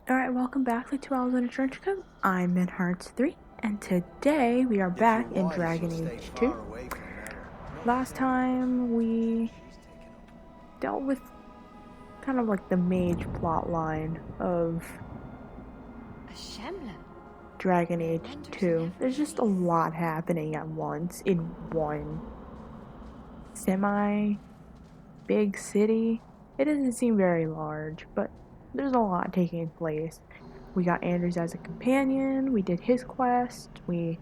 Alright, welcome back to 2 Hours in a Trench Coat. I'm in Hearts 3, and today we are back in Dragon Age 2. Last time we dealt with kind of like the mage plotline of Dragon Age 2. There's just a lot happening at once in one semi-big city. It doesn't seem very large, but there's a lot taking place. We got Anders as a companion, we did his quest, we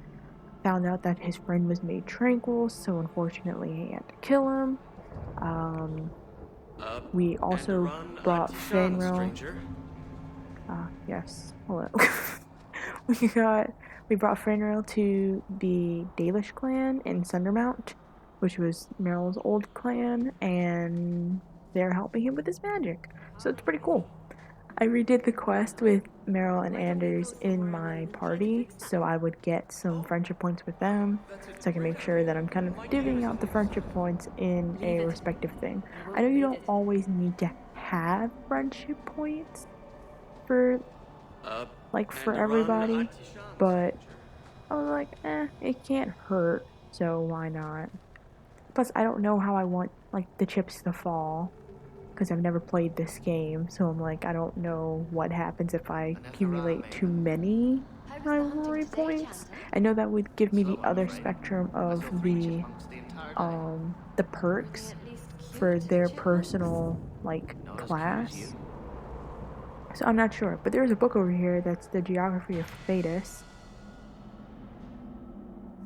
found out that his friend was made tranquil, so unfortunately he had to kill him. We also brought Fenrir. Yes, hello. we brought Fenrir to the Dalish clan in Sundermount, which was Meryl's old clan, and they're helping him with his magic. So it's pretty cool. I redid the quest with Meryl and Anders in my party, so I would get some friendship points with them, so I can make sure that I'm kind of divvying out the friendship points in a respective thing. I know you don't always need to have friendship points for everybody, but I was like, it can't hurt, so why not? Plus, I don't know how I want the chips to fall, because I've never played this game, so I'm like, I don't know what happens if I accumulate too many rivalry points. I know that would give me the other spectrum of the perks for their personal class. So I'm not sure, but there's a book over here that's the Geography of Thetis.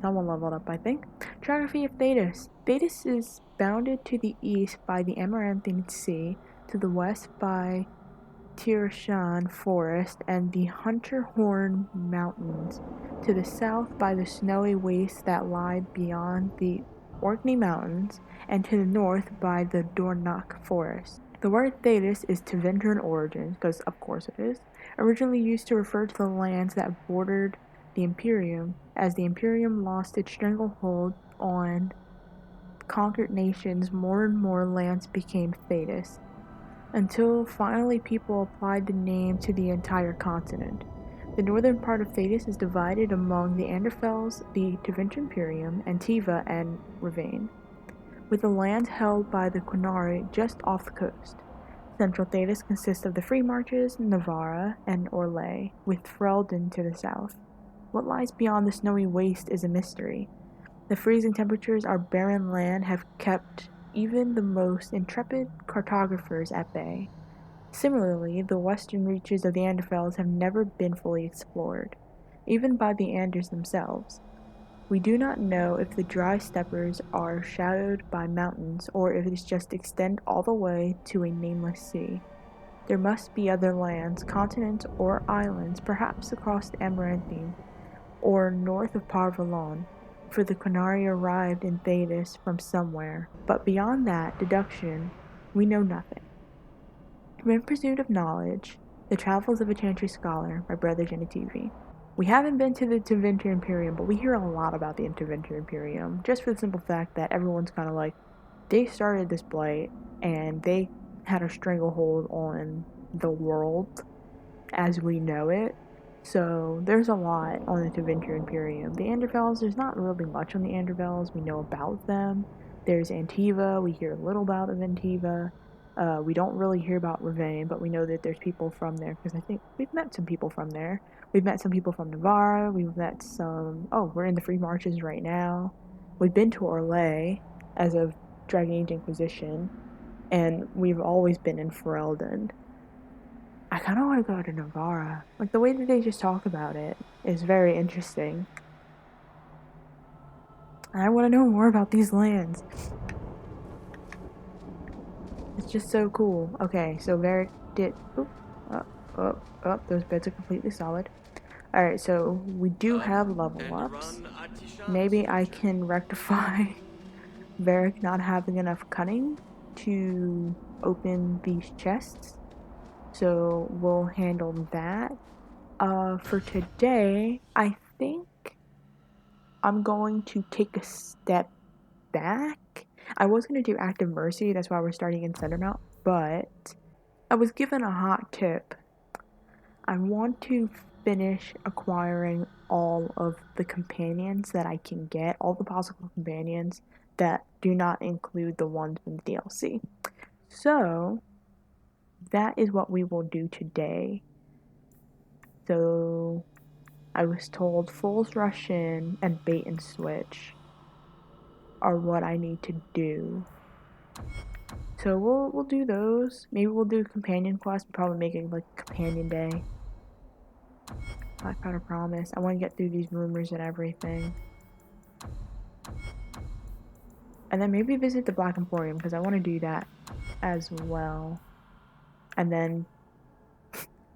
Someone leveled up, I think. Geography of Thetis. Thetis is bounded to the east by the Amaranthine Sea, to the west by Tirashan Forest and the Hunterhorn Mountains, to the south by the snowy wastes that lie beyond the Orkney Mountains, and to the north by the Dornoch Forest. The word Thetis is Tevinter in origin, because of course it is, originally used to refer to the lands that bordered the Imperium, as the Imperium lost its stranglehold on conquered nations, more and more lands became Thetis, until finally people applied the name to the entire continent. The northern part of Thetis is divided among the Anderfels, the Tevinter Imperium, Antiva, and Ravane, with the lands held by the Qunari just off the coast. Central Thetis consists of the Free Marches, Navarra, and Orlais, with Ferelden to the south. What lies beyond the snowy waste is a mystery. The freezing temperatures our barren land have kept even the most intrepid cartographers at bay. Similarly, the western reaches of the Anderfels have never been fully explored, even by the Anders themselves. We do not know if the dry steppes are shadowed by mountains or if it just extends all the way to a nameless sea. There must be other lands, continents, or islands, perhaps across the Amaranthine, or north of Parvalon, for the Qunari arrived in Thetis from somewhere, but beyond that deduction, we know nothing. In Pursuit of Knowledge, The Travels of a Chantry Scholar by Brother Genitivi. We haven't been to the Tevinter Imperium, but we hear a lot about the Tevinter Imperium, just for the simple fact that everyone's kind of like, they started this blight, and they had a stranglehold on the world as we know it. So there's a lot on the Tevinter Imperium. The Anderfels, there's not really much on the Anderfels. We know about them. There's Antiva. We hear a little about Antiva. We don't really hear about Ravane, but we know that there's people from there, because I think we've met some people from there. We've met some people from Navarra. We've met some... Oh, we're in the Free Marches right now. We've been to Orlais as of Dragon Age Inquisition, and we've always been in Ferelden. I kind of want to go to Navarra. The way that they just talk about it is very interesting. And I want to know more about these lands. It's just so cool. Okay, so Varric did... those beds are completely solid. Alright, so we do have level ups. Maybe I can rectify Varric not having enough cunning to open these chests. So we'll handle that. For today, I think I'm going to take a step back. I was going to do Active Mercy, that's why we're starting in Sundermount, but I was given a hot tip. I want to finish acquiring all of the companions that I can get, all the possible companions that do not include the ones from the DLC. So, that is what we will do today. So, I was told Fool's Rush In and Bait and Switch are what I need to do. So we'll do those. Maybe we'll do companion quests. Probably make it like companion day. Blackpowder Promise. I want to get through these rumors and everything. And then maybe visit the Black Emporium because I want to do that as well. And then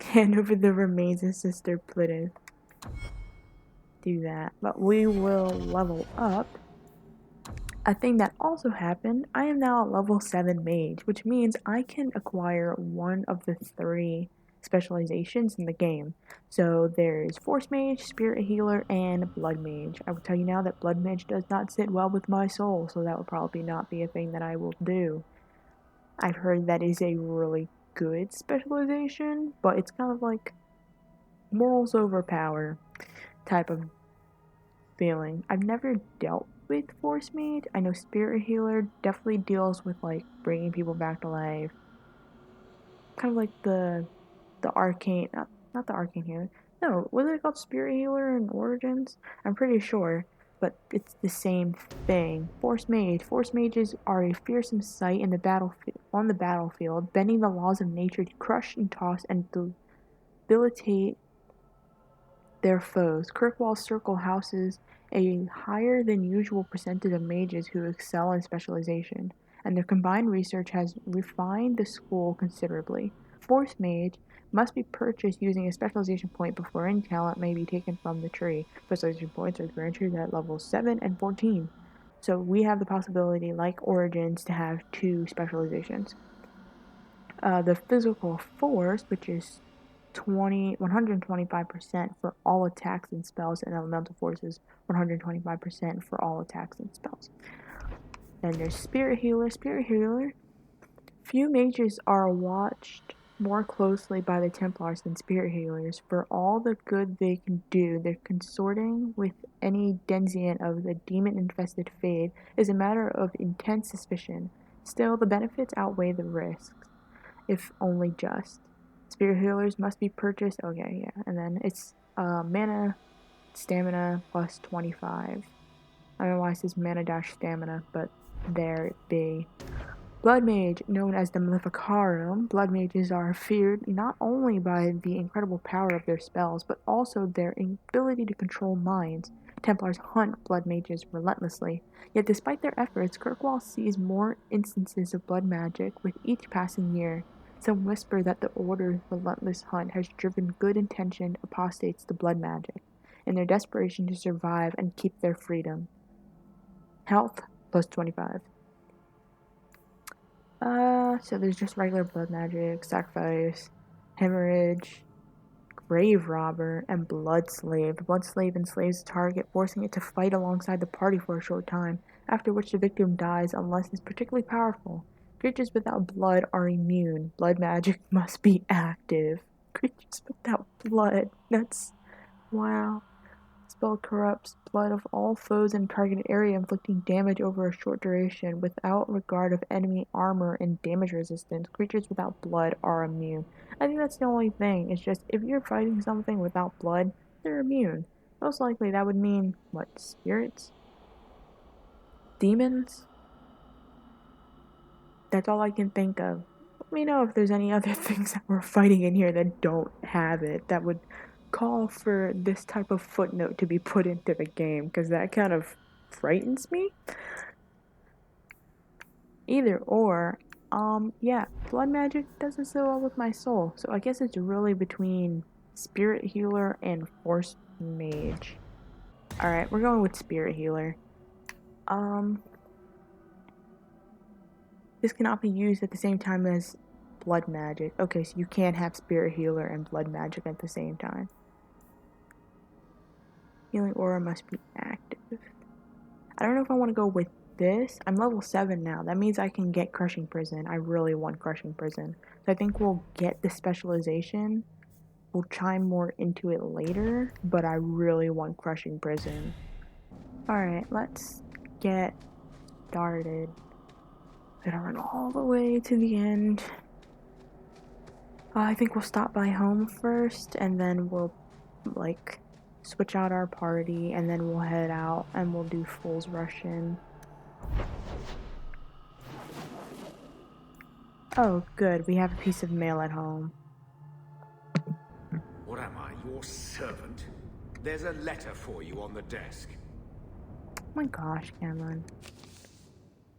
hand over the remains of Sister Plymouth. Do that. But we will level up. A thing that also happened, I am now a level 7 mage, which means I can acquire one of the 3 specializations in the game. So there's Force Mage, Spirit Healer, and Blood Mage. I will tell you now that Blood Mage does not sit well with my soul, so that will probably not be a thing that I will do. I've heard that is a really good specialization, but it's kind of like morals over power type of feeling. I've never dealt with Force Mage. I know Spirit Healer definitely deals with like bringing people back to life. Kind of like the arcane, not the arcane healer. No, was it called Spirit Healer in Origins? I'm pretty sure, but it's the same thing. Force mages are a fearsome sight in the on the battlefield, bending the laws of nature to crush and toss and debilitate their foes. Kirkwall's Circle houses a higher than usual percentage of mages who excel in specialization, and their combined research has refined the school considerably. Force Mage must be purchased using a specialization point before any talent may be taken from the tree. Specialization points are granted at levels 7 and 14. So we have the possibility, like Origins, to have 2 specializations. The physical force, which is 125% for all attacks and spells, and elemental forces 125% for all attacks and spells. Then there's Spirit Healer. Few mages are watched more closely by the Templars than Spirit Healers. For all the good they can do, their consorting with any denizen of the demon-infested Fade is a matter of intense suspicion. Still, the benefits outweigh the risks, if only just. Spirit Healers must be purchased. Okay, yeah. And then it's mana, stamina plus 25. I don't know why it says mana dash stamina, but there it be. Blood Mage, known as the Maleficarum, Blood Mages are feared not only by the incredible power of their spells, but also their ability to control minds. Templars hunt Blood Mages relentlessly. Yet despite their efforts, Kirkwall sees more instances of blood magic with each passing year. Some whisper that the Order's relentless hunt has driven good-intentioned apostates to blood magic, in their desperation to survive and keep their freedom. Health, plus 25. So there's just regular blood magic, sacrifice, hemorrhage, grave robber, and blood slave. The blood slave enslaves the target, forcing it to fight alongside the party for a short time, after which the victim dies unless it's particularly powerful. Creatures without blood are immune. Blood magic must be active. Creatures without blood. That's... wow. Spell corrupts blood of all foes in a targeted area, inflicting damage over a short duration without regard of enemy armor and damage resistance. Creatures without blood are immune. I think that's the only thing. It's just if you're fighting something without blood, they're immune. Most likely that would mean, what, spirits? Demons? That's all I can think of. Let me know if there's any other things that we're fighting in here that don't have it, that would call for this type of footnote to be put into the game, because that kind of frightens me. Either or, yeah, blood magic doesn't sit well with my soul, so I guess it's really between Spirit Healer and Force Mage. Alright, we're going with Spirit Healer. This cannot be used at the same time as blood magic. Okay, so you can't have Spirit Healer and blood magic at the same time. Healing aura must be active. I don't know if I want to go with this. I'm level 7 now. That means I can get Crushing Prison. I really want Crushing Prison. So I think we'll get the specialization we'll chime more into it later, but I really want Crushing Prison. Alright, let's get started. I'm gonna run all the way to the end. I think we'll stop by home first, and then we'll, like, switch out our party, and then we'll head out, and we'll do Fool's Rush in. Oh, good, we have a piece of mail at home. What am I, your servant? There's a letter for you on the desk. Oh my gosh, Cameron.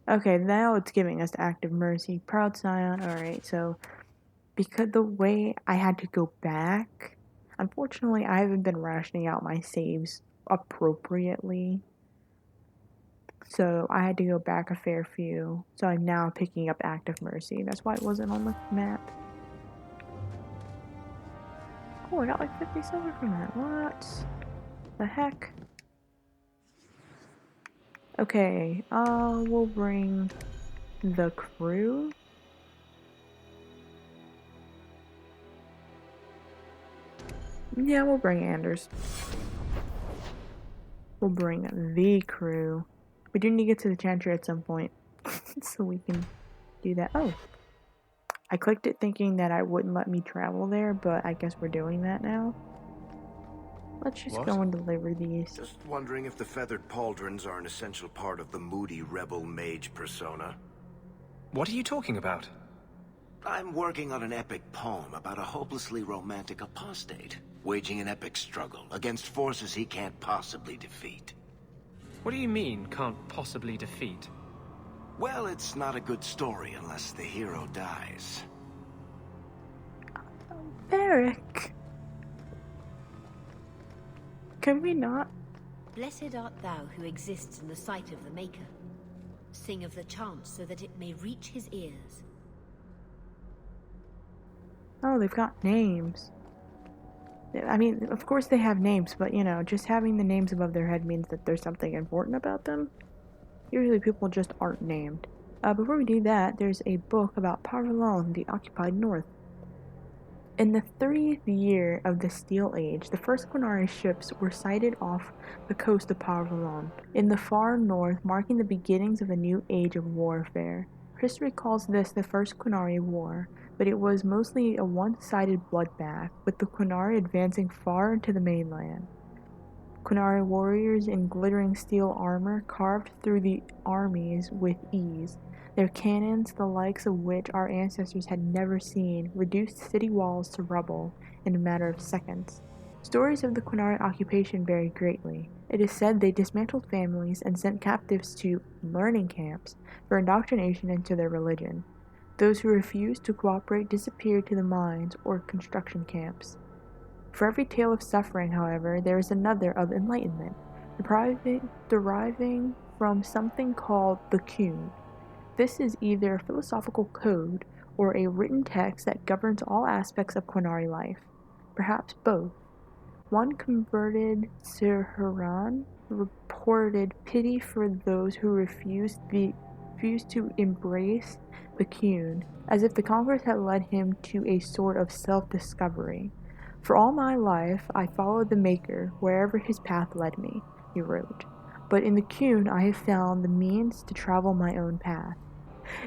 Okay, now it's giving us active mercy. Proud Scion. Alright, so because the way I had to go back, unfortunately, I haven't been rationing out my saves appropriately. So I had to go back a fair few. So I'm now picking up active mercy. That's why it wasn't on the map. Oh, I got like 50 silver from that. What the heck? Okay, we'll bring the crew. Yeah, we'll bring Anders. We'll bring the crew. We do need to get to the Chantry at some point, so we can do that. Oh, I clicked it thinking that it wouldn't let me travel there, but I guess we're doing that now. Let's just go and deliver these. Just wondering if the feathered pauldrons are an essential part of the moody rebel mage persona. What are you talking about? I'm working on an epic poem about a hopelessly romantic apostate, waging an epic struggle against forces he can't possibly defeat. What do you mean, can't possibly defeat? Well, it's not a good story unless the hero dies. Eric. Can we not? Blessed art thou who exists in the sight of the Maker. Sing of the chant so that it may reach his ears. Oh, they've got names. I mean, of course they have names, but you know, just having the names above their head means that there's something important about them. Usually people just aren't named. Before we do that, there's a book about Parvalon, the occupied north. In the 30th year of the Steel Age, the first Quinari ships were sighted off the coast of Parvalon, in the far north, marking the beginnings of a new age of warfare. History calls this the First Quinari War, but it was mostly a one-sided bloodbath, with the Quinari advancing far into the mainland. Quinari warriors in glittering steel armor carved through the armies with ease. Their cannons, the likes of which our ancestors had never seen, reduced city walls to rubble in a matter of seconds. Stories of the Quinari occupation vary greatly. It is said they dismantled families and sent captives to learning camps for indoctrination into their religion. Those who refused to cooperate disappeared to the mines or construction camps. For every tale of suffering, however, there is another of enlightenment, deriving from something called the Kun. This is either a philosophical code or a written text that governs all aspects of Quinari life. Perhaps both. One converted Sirharan reported pity for those who refused to embrace the Kun, as if the conquerors had led him to a sort of self-discovery. For all my life, I followed the Maker wherever his path led me, he wrote. But in the Kun, I have found the means to travel my own path.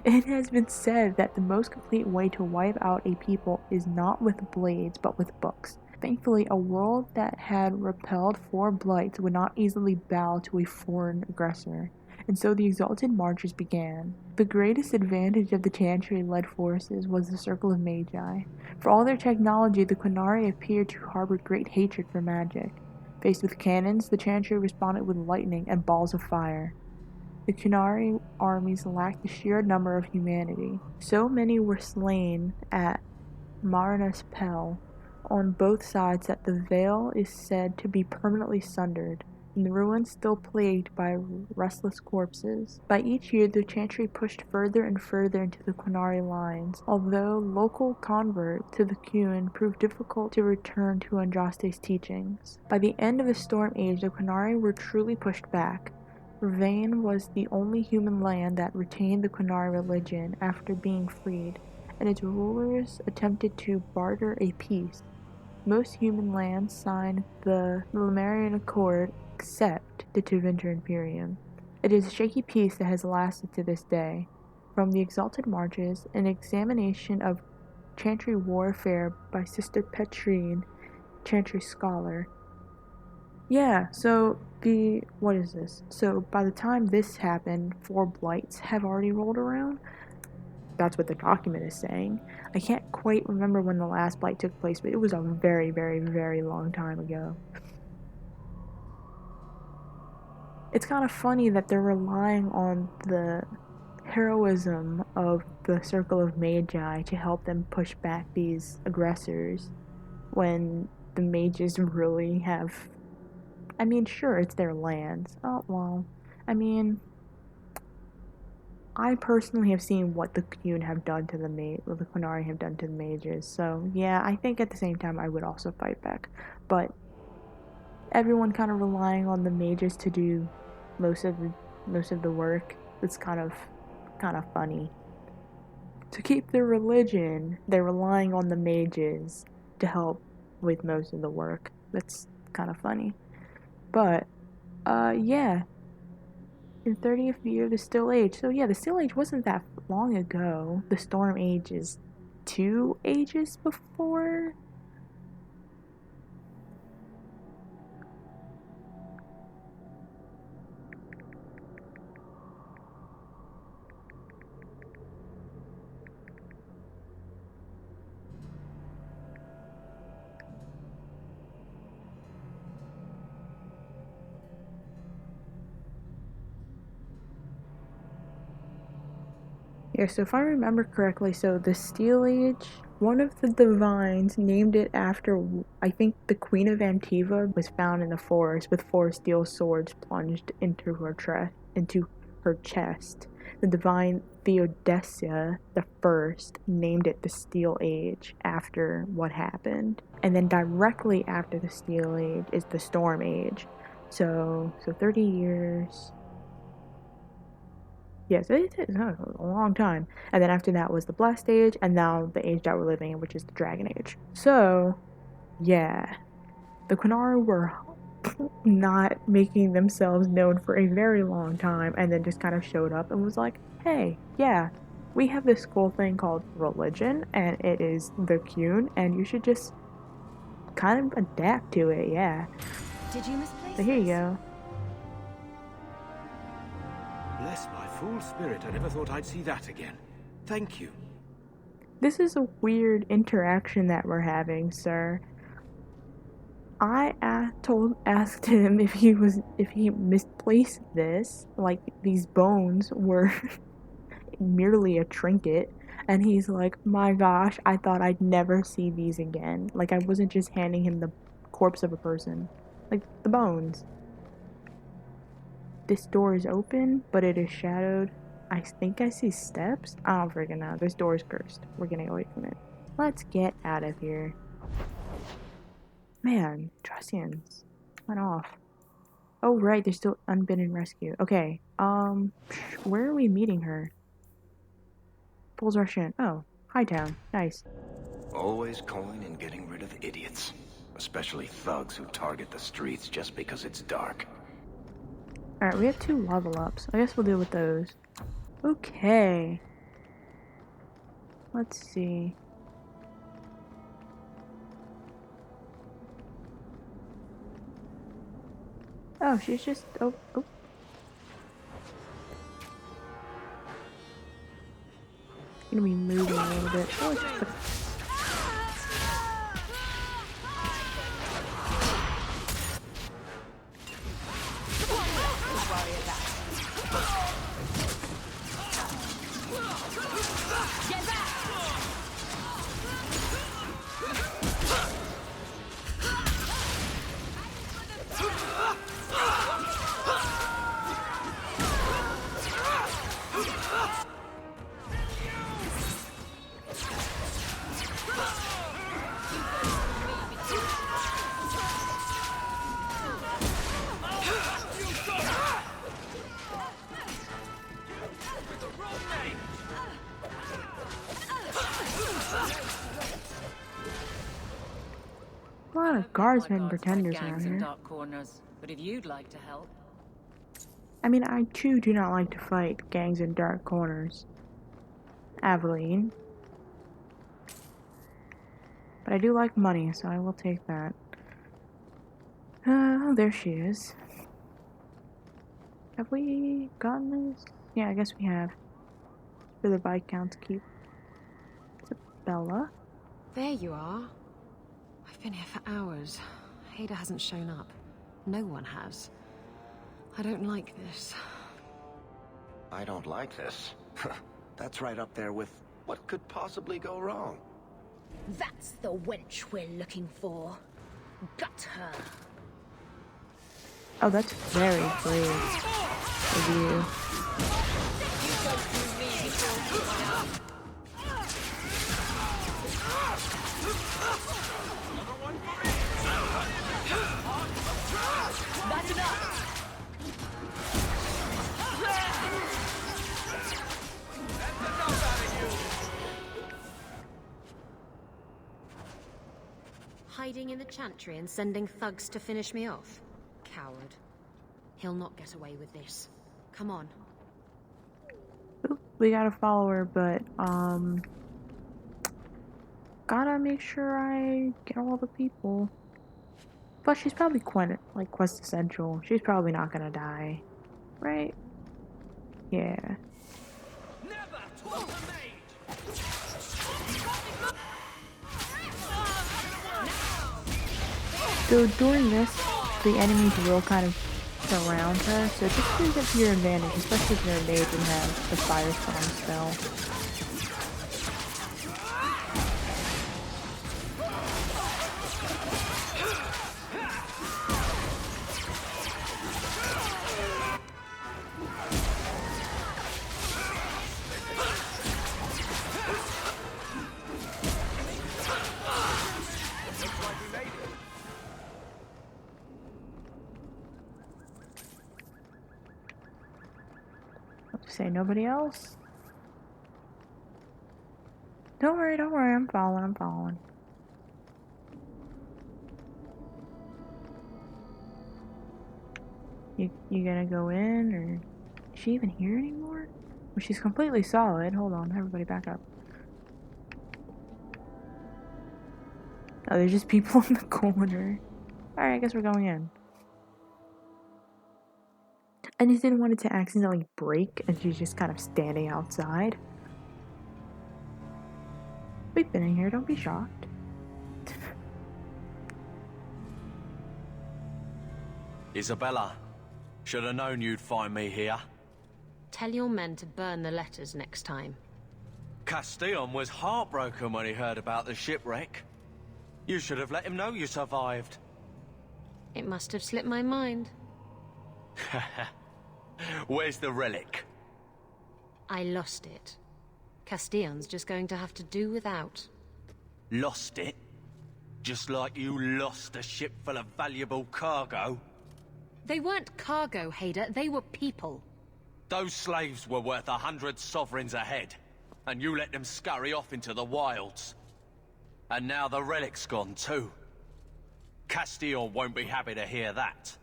It has been said that the most complete way to wipe out a people is not with blades, but with books. Thankfully, a world that had repelled 4 blights would not easily bow to a foreign aggressor, and so the exalted marches began. The greatest advantage of the Chantry-led forces was the circle of Magi. For all their technology, the Quinari appeared to harbor great hatred for magic. Faced with cannons, the Chantry responded with lightning and balls of fire. The Quinari armies lacked the sheer number of humanity. So many were slain at Marinus Pel on both sides that the veil is said to be permanently sundered, and the ruins still plagued by restless corpses. By each year, the Chantry pushed further and further into the Quinari lines, although local converts to the Kun proved difficult to return to Andraste's teachings. By the end of the Storm Age, the Quinari were truly pushed back. Ravane was the only human land that retained the Quinari religion after being freed, and its rulers attempted to barter a peace. Most human lands signed the Lemurian Accord except the Tuvinter Imperium. It is a shaky peace that has lasted to this day. From the Exalted Marches, an examination of Chantry warfare by Sister Petrine, Chantry scholar. Yeah, so what is this? So by the time this happened, 4 blights have already rolled around. That's what the document is saying. I can't quite remember when the last blight took place, but it was a very, very, very long time ago. It's kind of funny that they're relying on the heroism of the Circle of Magi to help them push back these aggressors when the mages really have... I mean, sure, it's their lands. Oh, well, I mean... I personally have seen what the Qun have done to the what the Qunari have done to the mages, so yeah, I think at the same time I would also fight back. But everyone kind of relying on the mages to do most of the work. It's kind of funny. To keep their religion, they're relying on the mages to help with most of the work. That's kind of funny. But yeah. In 30th year of the Still Age. So yeah, the Still Age wasn't that long ago. The Storm Age is 2 ages before. Yeah, so if I remember correctly, so the Steel Age, one of the divines named it after, I think, the Queen of Antiva was found in the forest with 4 steel swords plunged into her chest. The divine Theodesia the First named it the Steel Age after what happened. And then directly after the Steel Age is the Storm Age. So 30 years... Yes, it is a long time. And then after that was the Blessed Age, and now the age that we're living in, which is the Dragon Age. So, yeah. The Qunari were not making themselves known for a very long time, and then just kind of showed up and was like, hey, yeah, we have this cool thing called religion, and it is the Qun, and you should just kind of adapt to it, yeah. Did you misplace So here you go. Bless my fool spirit, I never thought I'd see that again. Thank you. This is a weird interaction that we're having, sir. I asked him if he misplaced this, like these bones were merely a trinket, and he's like, my gosh, I thought I'd never see these again. Like I wasn't just handing him the corpse of a person, like the bones. This door is open, but it is shadowed. I think I see steps? I don't freaking know. This door is cursed. We're getting away from it. Let's get out of here. Man, Trussians went off. Oh, right, there's still Unbidden Rescue. Okay, where are we meeting her? Bulls Rush in. Oh, Hightown. Nice. Always calling and getting rid of idiots. Especially thugs who target the streets just because it's dark. Alright, we have 2 level ups. I guess we'll deal with those. Okay. Let's see. Oh, she's just... Oh. Gonna be moving a little bit. Oh, it's just a... A lot of guardsmen and pretenders around gangs in here. dark corners, but if you'd like to help. I mean, I too do not like to fight gangs in dark corners, Aveline. But I do like money, so I will take that. Oh, there she is. Have we gotten this? Yeah, I guess we have. For the Viscount's keep. Isabella? There you are. I've been here for hours. Hader hasn't shown up. No one has. I don't like this. I don't like this. That's right up there with what could possibly go wrong. That's the wench we're looking for. Gut her. Oh, that's very brave of you. That's enough! Hiding in the chantry and sending thugs to finish me off? Coward. He'll not get away with this. Come on. Oop, we gotta follow her, but, gotta make sure I get all the people. But she's probably quite, like, quest essential. She's probably not gonna die. Right? Yeah. Never talk to MAGE! So doing this, the enemies will kind of surround her, so just use it to your advantage, especially if you're a mage and have the firestorm spell. Say nobody else? Don't worry, I'm following. You gonna go in, or is she even here anymore? Well, she's completely solid. Hold on, everybody back up. Oh, there's just people in the corner. Alright, I guess we're going in. I just didn't want it to accidentally break, and she's just kind of standing outside. We've been in here, don't be shocked. Isabella, should have known you'd find me here. Tell your men to burn the letters next time. Castillon was heartbroken when he heard about the shipwreck. You should have let him know you survived. It must have slipped my mind. Where's the relic? I lost it. Castillon's just going to have to do without. Lost it? Just like you lost a ship full of valuable cargo? They weren't cargo, Hader. They were people. Those slaves were worth 100 sovereigns a head, and you let them scurry off into the wilds. And now the relic's gone too. Castillon won't be happy to hear that.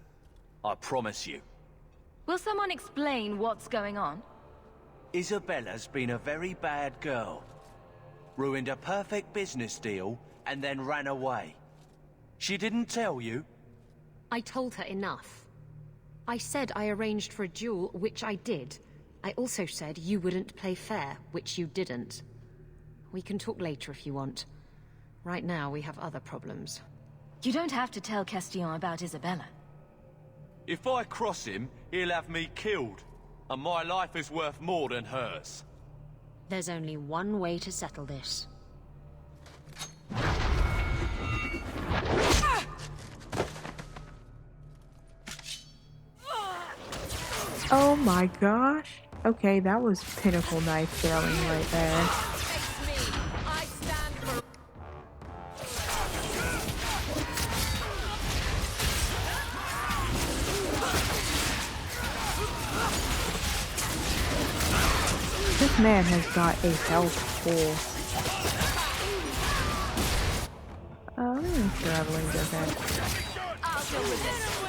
I promise you. Will someone explain what's going on? Isabella's been a very bad girl. Ruined a perfect business deal, and then ran away. She didn't tell you? I told her enough. I said I arranged for a duel, which I did. I also said you wouldn't play fair, which you didn't. We can talk later if you want. Right now, we have other problems. You don't have to tell Castillon about Isabella. If I cross him, he'll have me killed. And my life is worth more than hers. There's only one way to settle this. Oh my gosh. Okay, that was pinnacle knife throwing right there. This man has got a health full. Let me make sure I Evelyn's okay. I'll deal with this.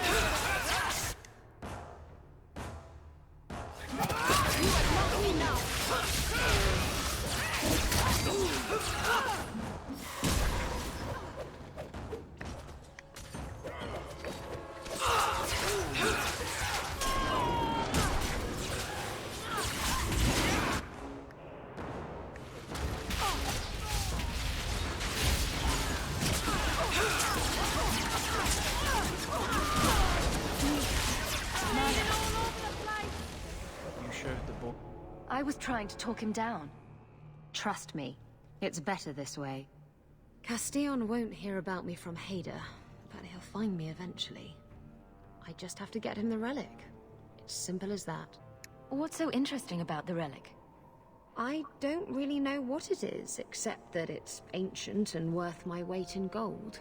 You showed the boy. I was trying to talk him down. Trust me, it's better this way. Castillon won't hear about me from Hader, but he'll find me eventually. I just have to get him the relic. It's simple as that. What's so interesting about the relic? I don't really know what it is, except that it's ancient and worth my weight in gold.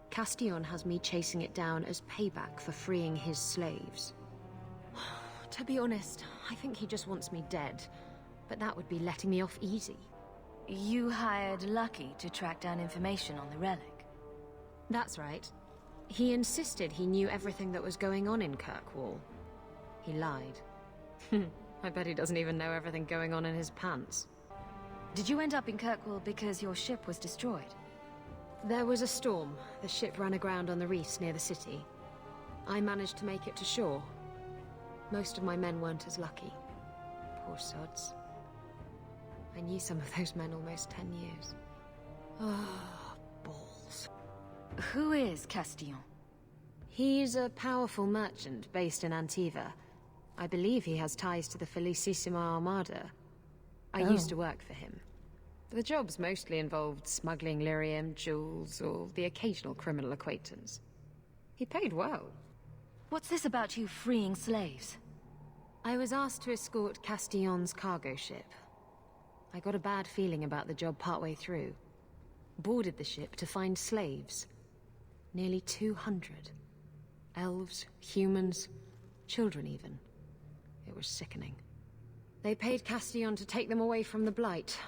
Castillon has me chasing it down as payback for freeing his slaves. To be honest, I think he just wants me dead, but that would be letting me off easy. You hired Lucky to track down information on the relic. That's right. He insisted he knew everything that was going on in Kirkwall. He lied. I bet he doesn't even know everything going on in his pants. Did you end up in Kirkwall because your ship was destroyed? There was a storm. The ship ran aground on the reefs near the city. I managed to make it to shore. Most of my men weren't as lucky. Poor sods. I knew some of those men almost 10 years. Ah, balls. Who is Castillon? He's a powerful merchant based in Antiva. I believe he has ties to the Felicissima Armada. I used to work for him. The jobs mostly involved smuggling lyrium, jewels, or the occasional criminal acquaintance. He paid well. What's this about you freeing slaves? I was asked to escort Castillon's cargo ship. I got a bad feeling about the job partway through. Boarded the ship to find slaves. Nearly 200. Elves, humans, children even. It was sickening. They paid Castillon to take them away from the Blight.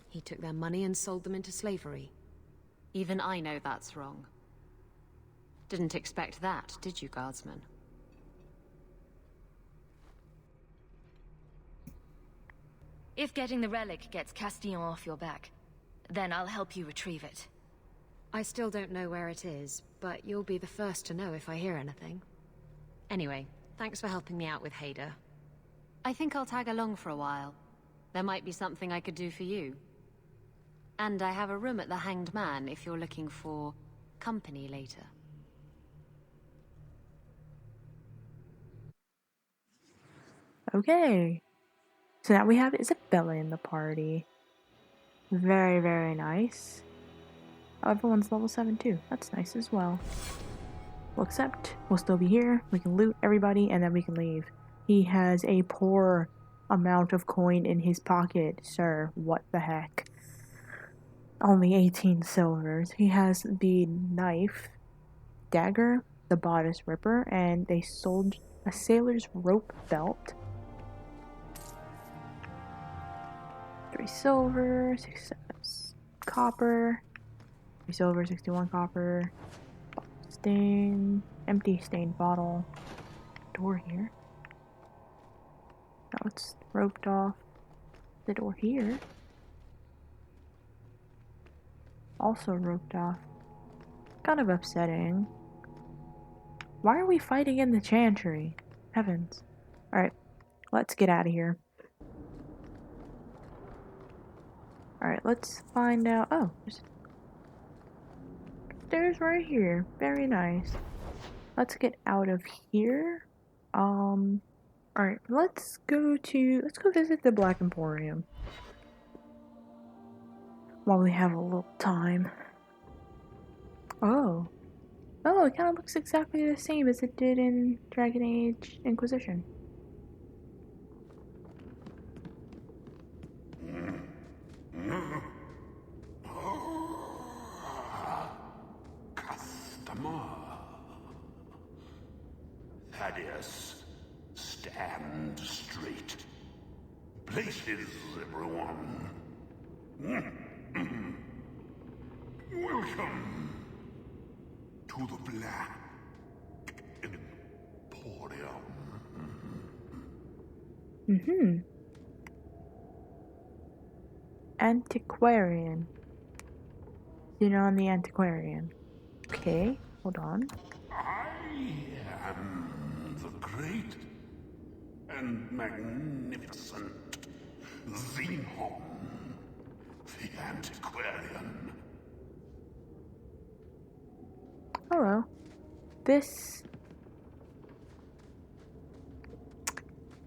He took their money and sold them into slavery. Even I know that's wrong. Didn't expect that, did you, Guardsman? If getting the relic gets Castillon off your back, then I'll help you retrieve it. I still don't know where it is, but you'll be the first to know if I hear anything. Anyway, thanks for helping me out with Hader. I think I'll tag along for a while. There might be something I could do for you. And I have a room at the Hanged Man if you're looking for company later. Okay. So now we have Isabella in the party. Very, very nice. Oh, everyone's level 7 too. That's nice as well. Well, except we'll still be here. We can loot everybody and then we can leave. He has a poor amount of coin in his pocket, sir. What the heck? Only 18 silvers. He has the knife, dagger, the bodice ripper, and a sailor's rope belt. 3 silver, 6 copper, 3 silver, 61 copper, stain, empty stained bottle, door here. Now it's roped off. The door here. Also roped off. Kind of upsetting. Why are we fighting in the chantry? Heavens. Alright, let's get out of here. Alright, let's find out. Oh, there's stairs right here. Very nice. Let's get out of here. Alright, let's go visit the Black Emporium. While we have a little time. Oh, it kind of looks exactly the same as it did in Dragon Age Inquisition. Customer. Thaddeus, stand straight. Places, everyone. Welcome. to the Black Emporium. Antiquarian. On the Antiquarian. Okay, hold on. I am the great and magnificent Xenon, the Antiquarian. Hello. This...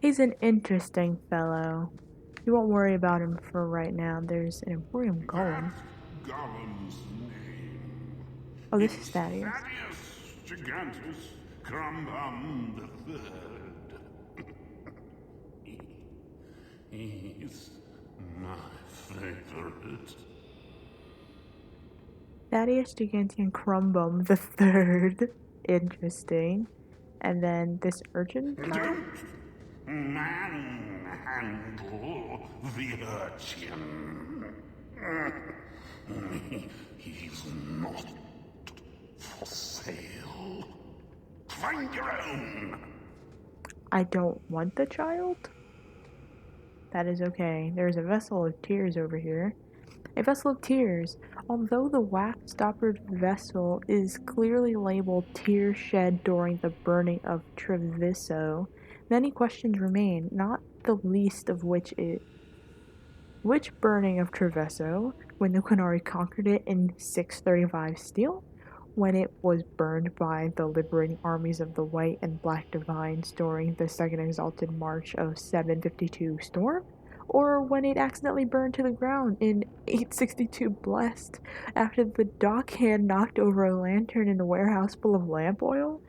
He's an interesting fellow. You won't worry about him for right now. There's an Emporium Golem. Golem's name. Oh, this is Thaddeus. Thaddeus Gigantus Crumbum III. He's my favorite. Thaddeus Gigantian Crumbum the Third. Interesting. And then this urchin. Manhandle the urchin. He's not for sale. Find your own. I don't want the child? That is okay. There's a vessel of tears over here. A vessel of tears. Although the wax-stoppered vessel is clearly labeled tears shed during the burning of Treviso, many questions remain, not the least of which burning of Treviso, when the Qunari conquered it in 635 Steel? When it was burned by the liberating armies of the White and Black Divines during the Second Exalted March of 752 Storm? Or when it accidentally burned to the ground in 862 Blessed after the dockhand knocked over a lantern in a warehouse full of lamp oil?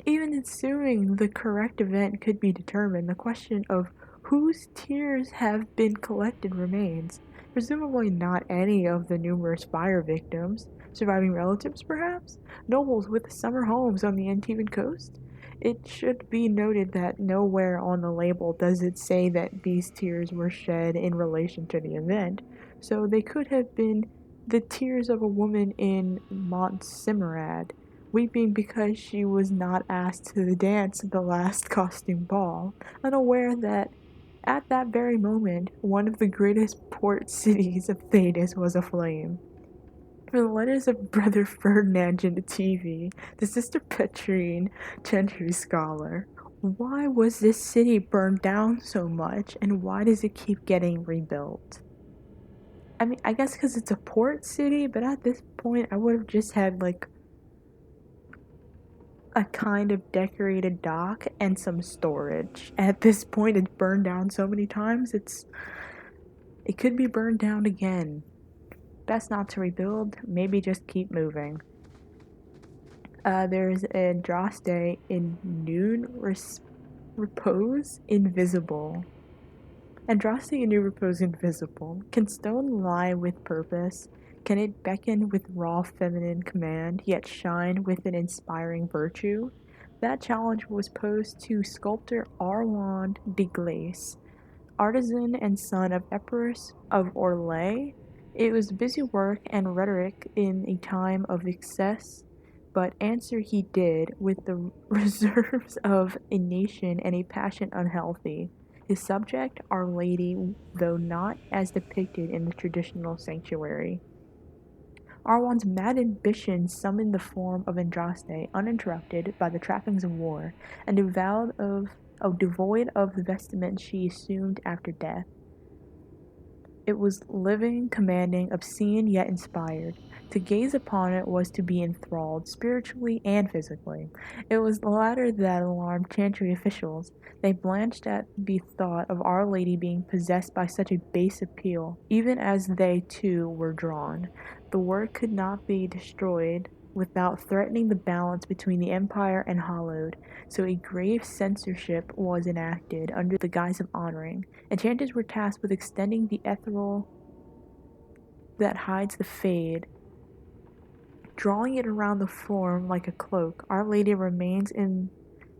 Even assuming the correct event could be determined, the question of whose tears have been collected remains. Presumably not any of the numerous fire victims. Surviving relatives, perhaps? Nobles with summer homes on the Antivan coast? It should be noted that nowhere on the label does it say that these tears were shed in relation to the event, so they could have been the tears of a woman in Montserrat, weeping because she was not asked to the dance at the last costume ball, unaware that at that very moment one of the greatest port cities of Thedas was aflame. From the letters of Brother Ferdinand Genetivi, the Sister Petrine, Gentry scholar, why was this city burned down so much, and why does it keep getting rebuilt? I mean, I guess because it's a port city, but at this point I would have just had, like, a kind of decorated dock and some storage. At this point, it's burned down so many times, it could be burned down again. Best not to rebuild, maybe just keep moving. There's a Andraste in Noon Repose Invisible. Andraste in Noon Repose Invisible. Can stone lie with purpose? Can it beckon with raw feminine command, yet shine with an inspiring virtue? That challenge was posed to sculptor Arwand de Glace, artisan and son of Epirus of Orlais. It was busy work and rhetoric in a time of excess, but answer he did with the reserves of a nation and a passion unhealthy. His subject, Our Lady, though not as depicted in the traditional sanctuary. Arwan's mad ambition summoned the form of Andraste, uninterrupted by the trappings of war, and devoid of the vestment she assumed after death. It was living, commanding, obscene, yet inspired. To gaze upon it was to be enthralled, spiritually and physically. It was the latter that alarmed Chantry officials. They blanched at the thought of Our Lady being possessed by such a base appeal, even as they, too, were drawn. The work could not be destroyed without threatening the balance between the Empire and Hallowed, so a grave censorship was enacted under the guise of honoring. Enchanters were tasked with extending the ethereal that hides the fade, drawing it around the form like a cloak. Our Lady remains in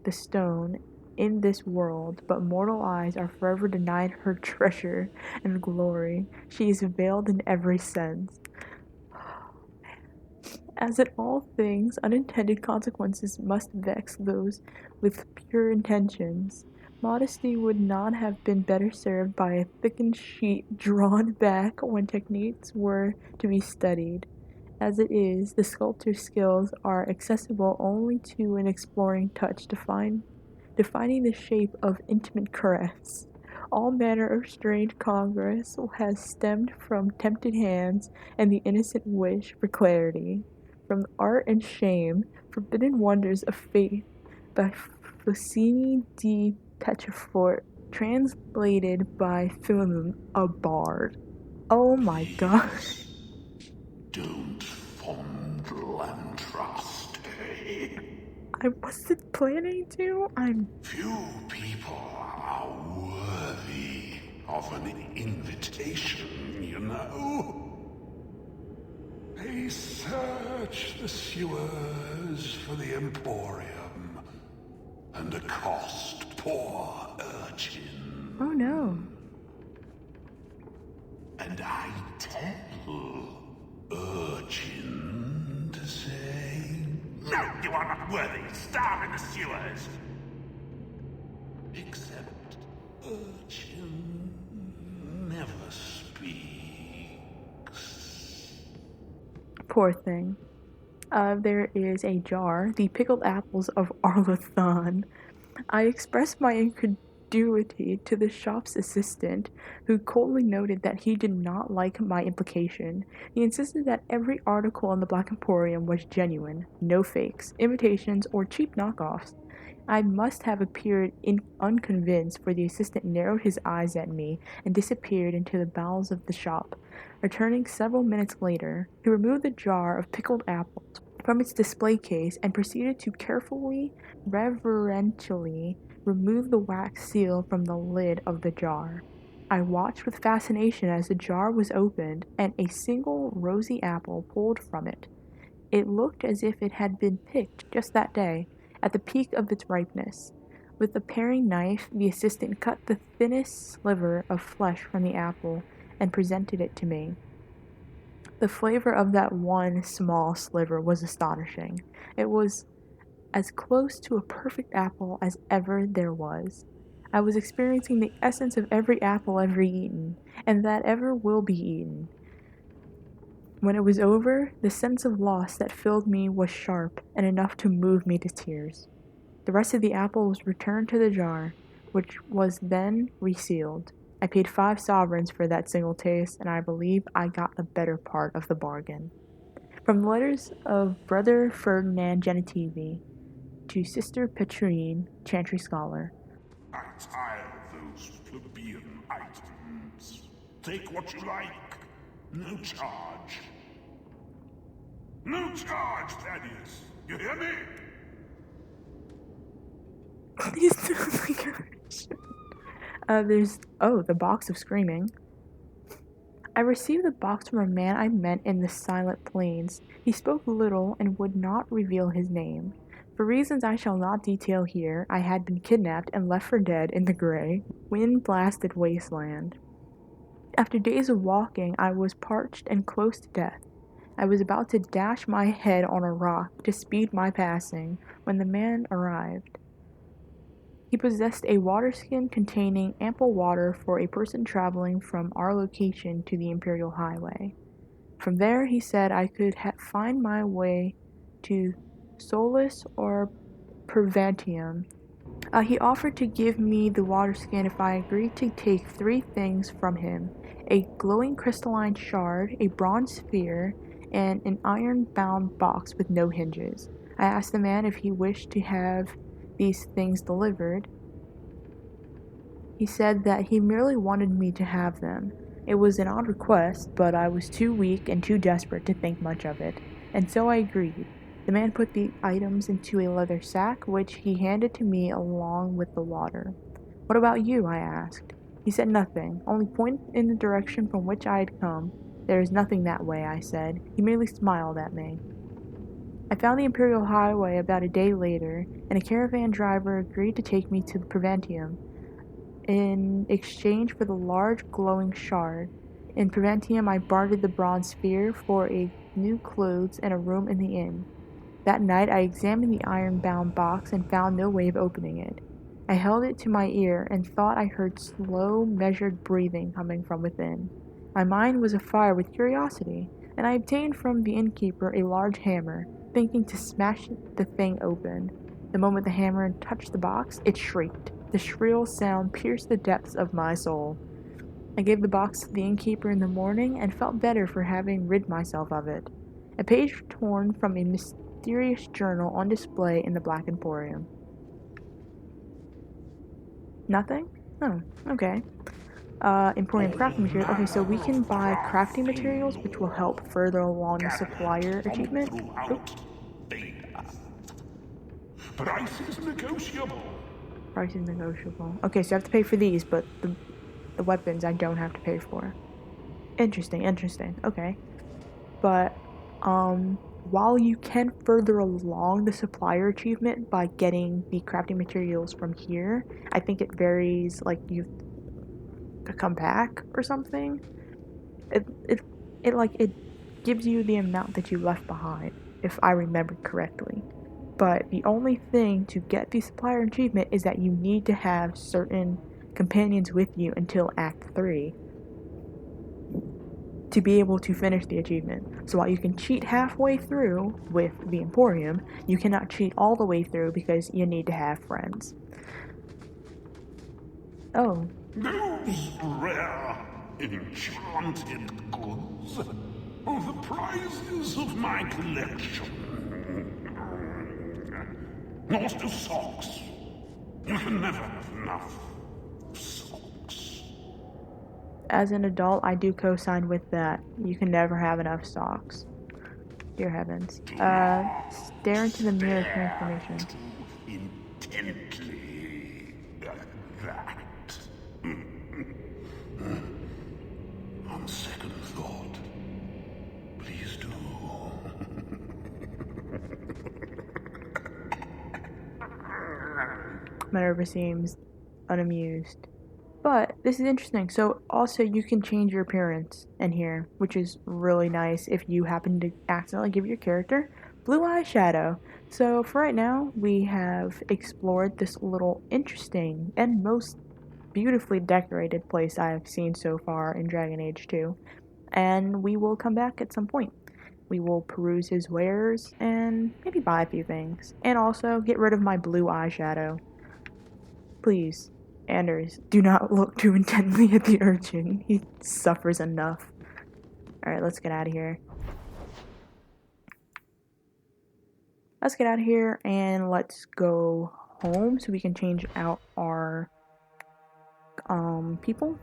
the stone in this world, but mortal eyes are forever denied her treasure and glory. She is veiled in every sense. As in all things, unintended consequences must vex those with pure intentions. Modesty would not have been better served by a thickened sheet drawn back when techniques were to be studied. As it is, the sculptor's skills are accessible only to an exploring touch, defining the shape of intimate caress. All manner of strange congress has stemmed from tempted hands and the innocent wish for clarity, from art and shame, forbidden wonders of faith, by Faucini di Petrifort, translated by Philemon, a bard. Oh my gosh. Don't fondle and trust, eh? I wasn't planning to. Few people are worthy of an invitation, you know. They search the sewers for the Emporium and accost poor urchin. Oh no. And I tell urchin to say, no, you are not worthy. Starve in the sewers. Except urchin never speaks. Poor thing. There is a jar, the pickled apples of Arlathon. I expressed my incredulity to the shop's assistant, who coldly noted that he did not like my implication. He insisted that every article in the Black Emporium was genuine, no fakes, imitations, or cheap knockoffs. I must have appeared unconvinced, for the assistant narrowed his eyes at me and disappeared into the bowels of the shop. Returning several minutes later, he removed the jar of pickled apples from its display case and proceeded to carefully, reverentially remove the wax seal from the lid of the jar. I watched with fascination as the jar was opened and a single rosy apple pulled from it. It looked as if it had been picked just that day, at the peak of its ripeness. With a paring knife, the assistant cut the thinnest sliver of flesh from the apple and presented it to me. The flavor of that one small sliver was astonishing. It was as close to a perfect apple as ever there was. I was experiencing the essence of every apple ever eaten, and that ever will be eaten. When it was over, the sense of loss that filled me was sharp and enough to move me to tears. The rest of the apple was returned to the jar, which was then resealed. I paid 5 sovereigns for that single taste, and I believe I got the better part of the bargain. From the letters of Brother Ferdinand Genitivi to Sister Petrine, Chantry Scholar. I tire those plebeian items. Take what you like. No charge. No charge, Thaddeus. You hear me? Please don't there's the box of screaming. I received the box from a man I met in the Silent Plains. He spoke little and would not reveal his name. For reasons I shall not detail here, I had been kidnapped and left for dead in the gray, wind-blasted wasteland. After days of walking, I was parched and close to death. I was about to dash my head on a rock to speed my passing when the man arrived. He possessed a waterskin containing ample water for a person traveling from our location to the Imperial Highway. From there, he said I could find my way to Solus or Pervantium. He offered to give me the waterskin if I agreed to take 3 things from him: a glowing crystalline shard, a bronze sphere, and an iron-bound box with no hinges. I asked the man if he wished to have these things delivered. He said that he merely wanted me to have them. It was an odd request, but I was too weak and too desperate to think much of it, and so I agreed. The man put the items into a leather sack, which he handed to me along with the water. "What about you?" I asked. He said nothing, only pointed in the direction from which I had come. "There is nothing that way," I said. He merely smiled at me. I found the Imperial Highway about a day later, and a caravan driver agreed to take me to the Pervantium in exchange for the large glowing shard. In Pervantium, I bartered the bronze sphere for a new clothes, and a room in the inn. That night I examined the iron-bound box and found no way of opening it. I held it to my ear and thought I heard slow, measured breathing coming from within. My mind was afire with curiosity, and I obtained from the innkeeper a large hammer, thinking to smash the thing open. The moment the hammer touched the box, it shrieked. The shrill sound pierced the depths of my soul. I gave the box to the innkeeper in the morning and felt better for having rid myself of it. A page torn from a mysterious journal on display in the Black Emporium. Nothing? Oh, okay. Emporium crafting materials. Okay, so we can buy crafting materials, which will help further along the supplier achievement. Price is negotiable. Price is negotiable. Okay, so I have to pay for these, but the weapons I don't have to pay for. Interesting, interesting. Okay. But, while you can further along the supplier achievement by getting the crafting materials from here, I think it varies, like, you to come back or something. It gives you the amount that you left behind, if I remember correctly. But the only thing to get the supplier achievement is that you need to have certain companions with you until Act 3 to be able to finish the achievement. So while you can cheat halfway through with the Emporium, you cannot cheat all the way through because you need to have friends. Oh. Those rare, enchanted goods are the prizes of my collection. Lost to socks. You can never have enough socks. As an adult, I do co-sign with that. You can never have enough socks. Dear heavens. Stare into the mirror transformation. Intently. That. On second thought, please do. Minerva seems unamused. But this is interesting. So also you can change your appearance in here, which is really nice if you happen to accidentally give your character blue eyeshadow. So for right now, we have explored this little interesting and most beautifully decorated place I have seen so far in Dragon Age 2. And we will come back at some point. We will peruse his wares and maybe buy a few things. And also get rid of my blue eyeshadow. Please, Anders, do not look too intently at the urchin. He suffers enough. Alright, let's get out of here. Let's get out of here and let's go home so we can change out our people.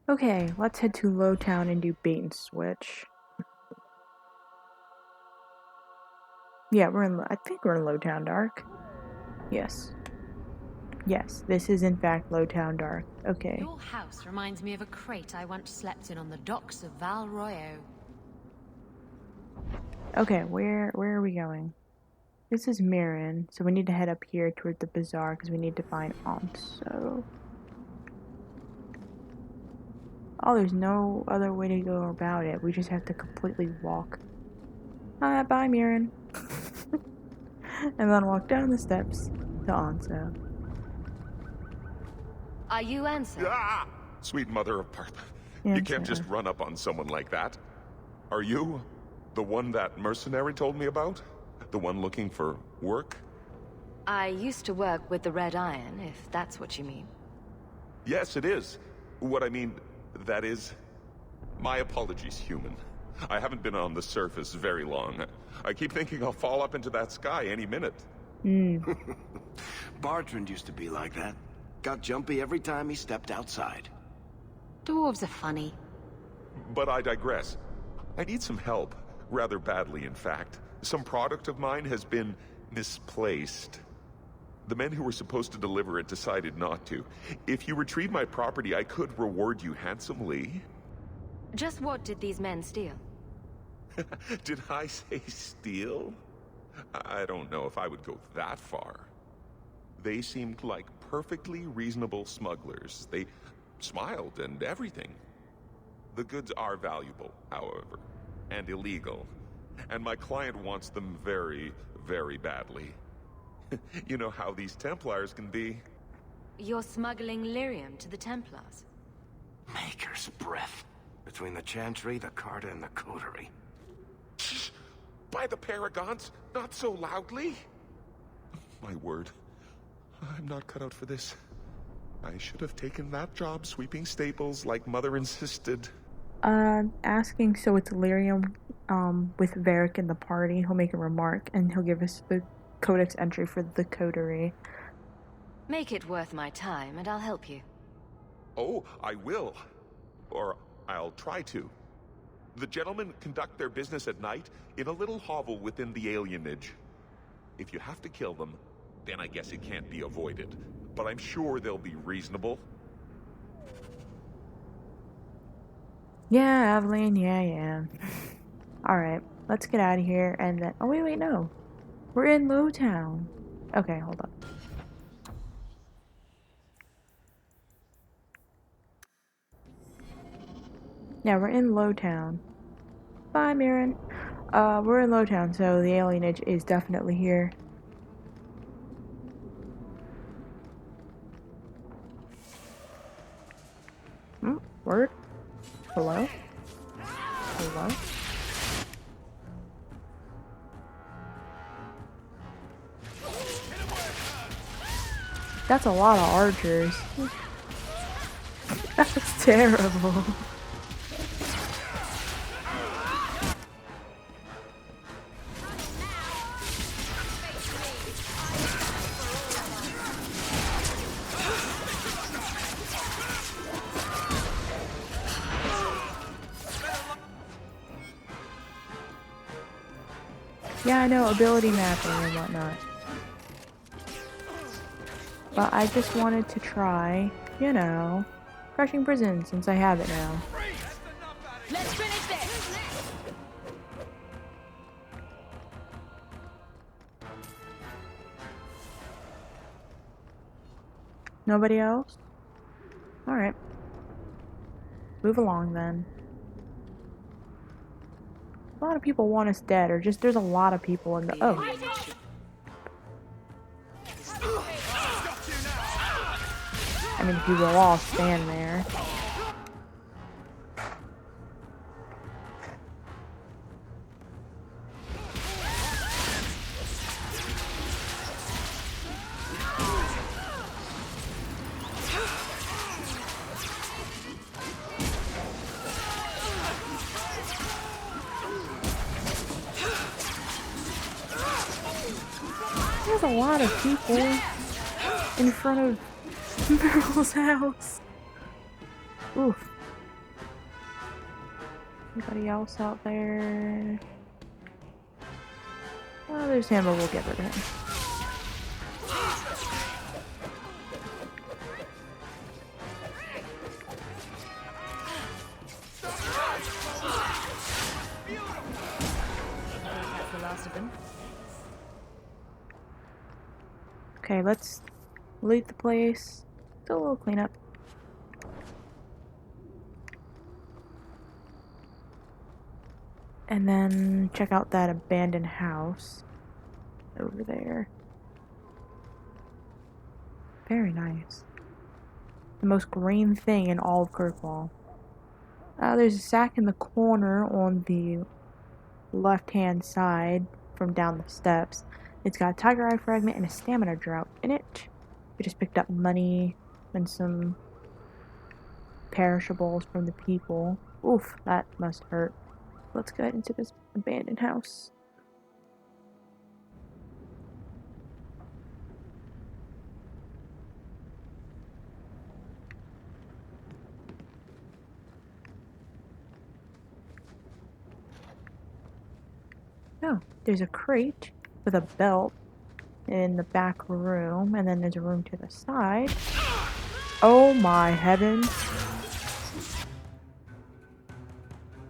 Okay, let's head to Lowtown and do bait and switch. Yeah, I think we're in Lowtown Dark. Yes. Yes, this is in fact Lowtown Dark. Okay. Your house reminds me of a crate I once slept in on the docks of Val Royo. Okay, where are we going? This is Mirren, so we need to head up here toward the bazaar because we need to find Anso. Oh, there's no other way to go about it. We just have to completely walk. Bye, Mirren. And then walk down the steps to Anso. Are you Anso? Ah! Sweet mother of Parth. You can't just run up on someone like that. Are you the one that mercenary told me about? The one looking for work? I used to work with the Red Iron, if that's what you mean. Yes, it is. What I mean, that is... My apologies, human. I haven't been on the surface very long. I keep thinking I'll fall up into that sky any minute. Bartrand used to be like that. Got jumpy every time he stepped outside. Dwarves are funny. But I digress. I need some help. Rather badly, in fact. Some product of mine has been misplaced. The men who were supposed to deliver it decided not to. If you retrieve my property, I could reward you handsomely. Just what did these men steal? Did I say steal? I don't know if I would go that far. They seemed like perfectly reasonable smugglers. They smiled and everything. The goods are valuable, however. and illegal. And my client wants them very, very badly. You know how these Templars can be. You're smuggling lyrium to the Templars? Maker's breath. Between the Chantry, the Carta, and the Coterie. Shh! By the Paragons, not so loudly! My word. I'm not cut out for this. I should have taken that job sweeping stables like Mother insisted. Asking so it's lyrium, with Varric in the party, he'll make a remark, and he'll give us the codex entry for the coterie. Make it worth my time, and I'll help you. Oh, I will. Or I'll try to. The gentlemen conduct their business at night in a little hovel within the alienage. If you have to kill them, then I guess it can't be avoided. But I'm sure they'll be reasonable. Yeah, Aveline, yeah. Alright, let's get out of here, and then... Oh, wait, no. We're in Lowtown. Okay, hold up. Yeah, we're in Lowtown. Bye, Mirren. We're in Lowtown, so the alienage is definitely here. Word? Hello? Hello? That's a lot of archers. That's terrible. Yeah, I know, ability mapping and whatnot. But I just wanted to try, you know, crushing prison since I have it now. Let's finish this! Nobody else? Alright. Move along then. A lot of people want us dead, or just there's a lot of people in the... Oh. I mean, if you will all stand there. There's a lot of people in front of Merle's house. Oof. Anybody else out there? Oh, there's him, but we'll get rid of him. That's the last of them. Okay, let's loot the place. Do a little cleanup. And then check out that abandoned house over there. Very nice. The most green thing in all of Kirkwall. There's a sack in the corner on the left-hand side from down the steps. It's got a tiger eye fragment and a stamina drought in it. We just picked up money and some perishables from the people. Oof, that must hurt. Let's get into this abandoned house. Oh, there's a crate with a belt in the back room, and then there's a room to the side. Oh my heavens.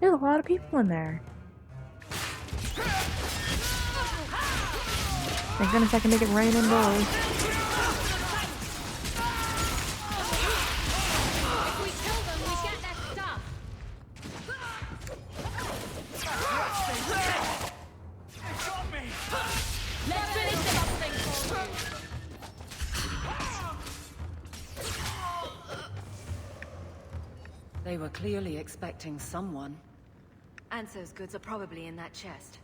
There's a lot of people in there. Thank goodness I can make it rain indoors. If we kill them, we get their stuff. They were clearly expecting someone. Anso's goods are probably in that chest.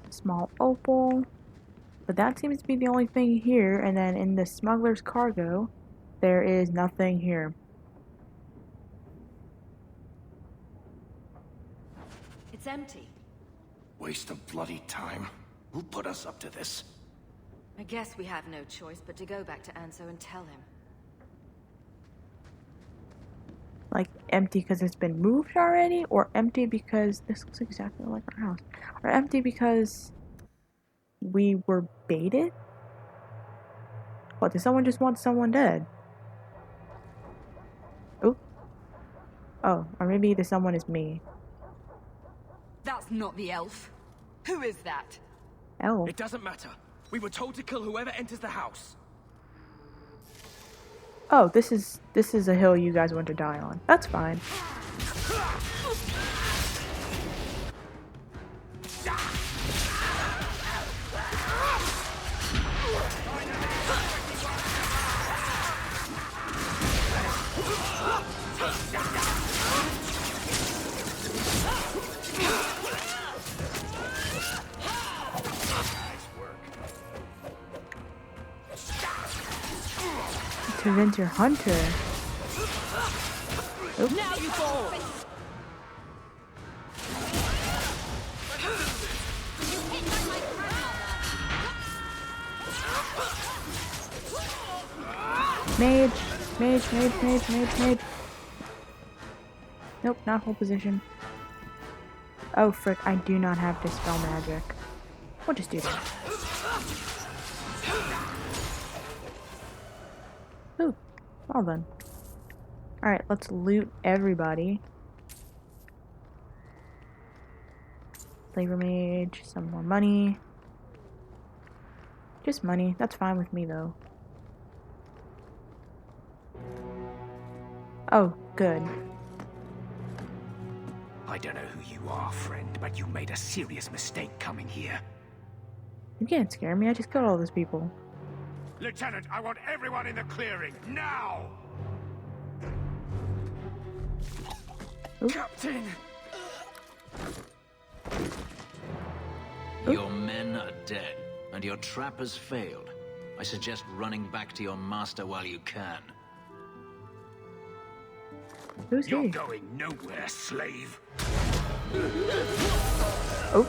Small opal. But that seems to be the only thing here, and then in the smuggler's cargo, there is nothing here. It's empty. Waste of bloody time. Who put us up to this? I guess we have no choice but to go back to Anso and tell him. Like, empty because it's been moved already? Or empty because this looks exactly like our house? Or empty because we were baited? What, did someone just want someone dead? Oop. Oh, or maybe the someone is me. That's not the elf. Who is that? Elf? It doesn't matter. We were told to kill whoever enters the house. Oh, this is a hill you guys want to die on. That's fine. Prevent your hunter. Oops. Now you fall! Mage. Nope, not hold position. Oh frick, I do not have Dispel Magic. We'll just do that. Ooh, well done. Alright, let's loot everybody. Flavor Mage, some more money. Just money, that's fine with me though. Oh, good. I don't know who you are, friend, but you made a serious mistake coming here. You can't scare me, I just killed all those people. Lieutenant, I want everyone in the clearing, now! Ooh. Captain! Your men are dead, and your trap has failed. I suggest running back to your master while you can. Who's You're he? going nowhere, slave! Oh.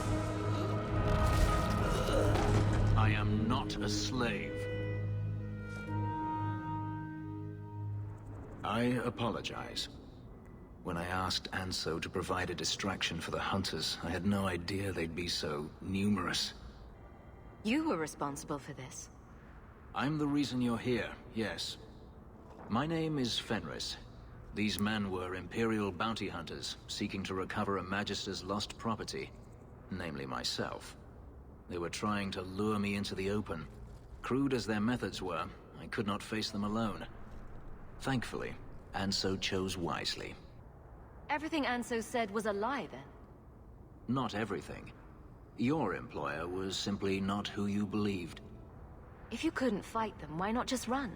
I am not a slave. I apologize. When I asked Anso to provide a distraction for the hunters, I had no idea they'd be so numerous. You were responsible for this. I'm the reason you're here, yes. My name is Fenris. These men were Imperial bounty hunters, seeking to recover a Magister's lost property, namely myself. They were trying to lure me into the open. Crude as their methods were, I could not face them alone. Thankfully, Anso chose wisely. Everything Anso said was a lie, then? Not everything. Your employer was simply not who you believed. If you couldn't fight them, why not just run?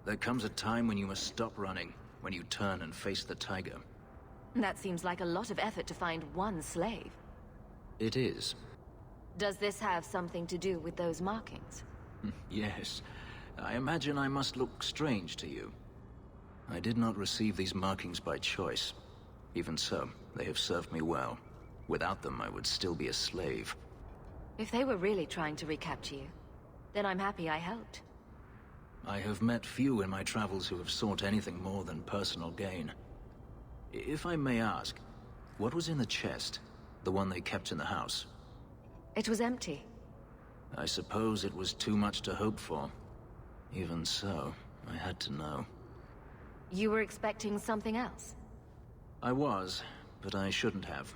There comes a time when you must stop running, when you turn and face the tiger. That seems like a lot of effort to find one slave. It is. Does this have something to do with those markings? Yes. I imagine I must look strange to you. I did not receive these markings by choice. Even so, they have served me well. Without them, I would still be a slave. If they were really trying to recapture you, then I'm happy I helped. I have met few in my travels who have sought anything more than personal gain. If I may ask, what was in the chest? The one they kept in the house? It was empty. I suppose it was too much to hope for. Even so, I had to know. You were expecting something else? I was, but I shouldn't have.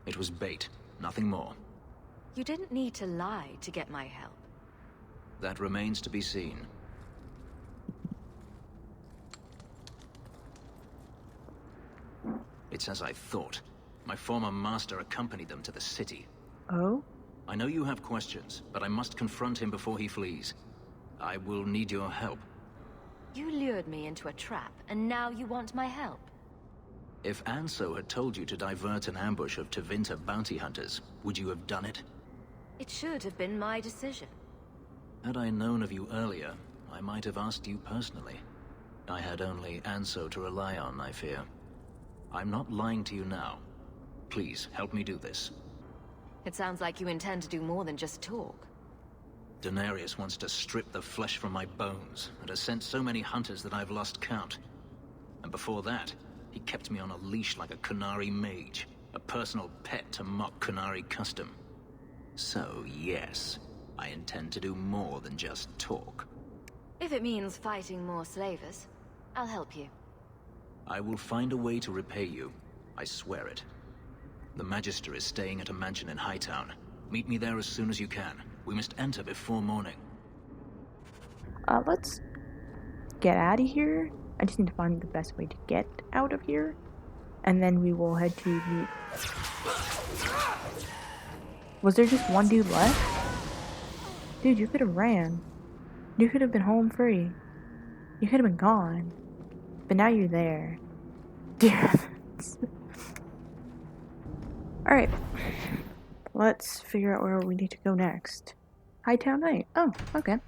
It was bait, nothing more. You didn't need to lie to get my help. That remains to be seen. It's as I thought. My former master accompanied them to the city. Oh? I know you have questions, but I must confront him before he flees. I will need your help. You lured me into a trap, and now you want my help. If Anso had told you to divert an ambush of Tevinter bounty hunters, would you have done it? It should have been my decision. Had I known of you earlier, I might have asked you personally. I had only Anso to rely on, I fear. I'm not lying to you now. Please, help me do this. It sounds like you intend to do more than just talk. Denarius wants to strip the flesh from my bones, and has sent so many hunters that I've lost count. And before that, he kept me on a leash like a Qunari mage, a personal pet to mock Qunari custom. So, yes, I intend to do more than just talk. If it means fighting more slavers, I'll help you. I will find a way to repay you. I swear it. The Magister is staying at a mansion in Hightown. Meet me there as soon as you can. We must enter before morning. Let's get out of here. I just need to find the best way to get out of here. And then we will head to the... Was there just one dude left? Dude, you could have ran. You could have been home free. You could have been gone. But now you're there. Dear. Alright. Let's figure out where we need to go next. Hightown Night. Oh, okay.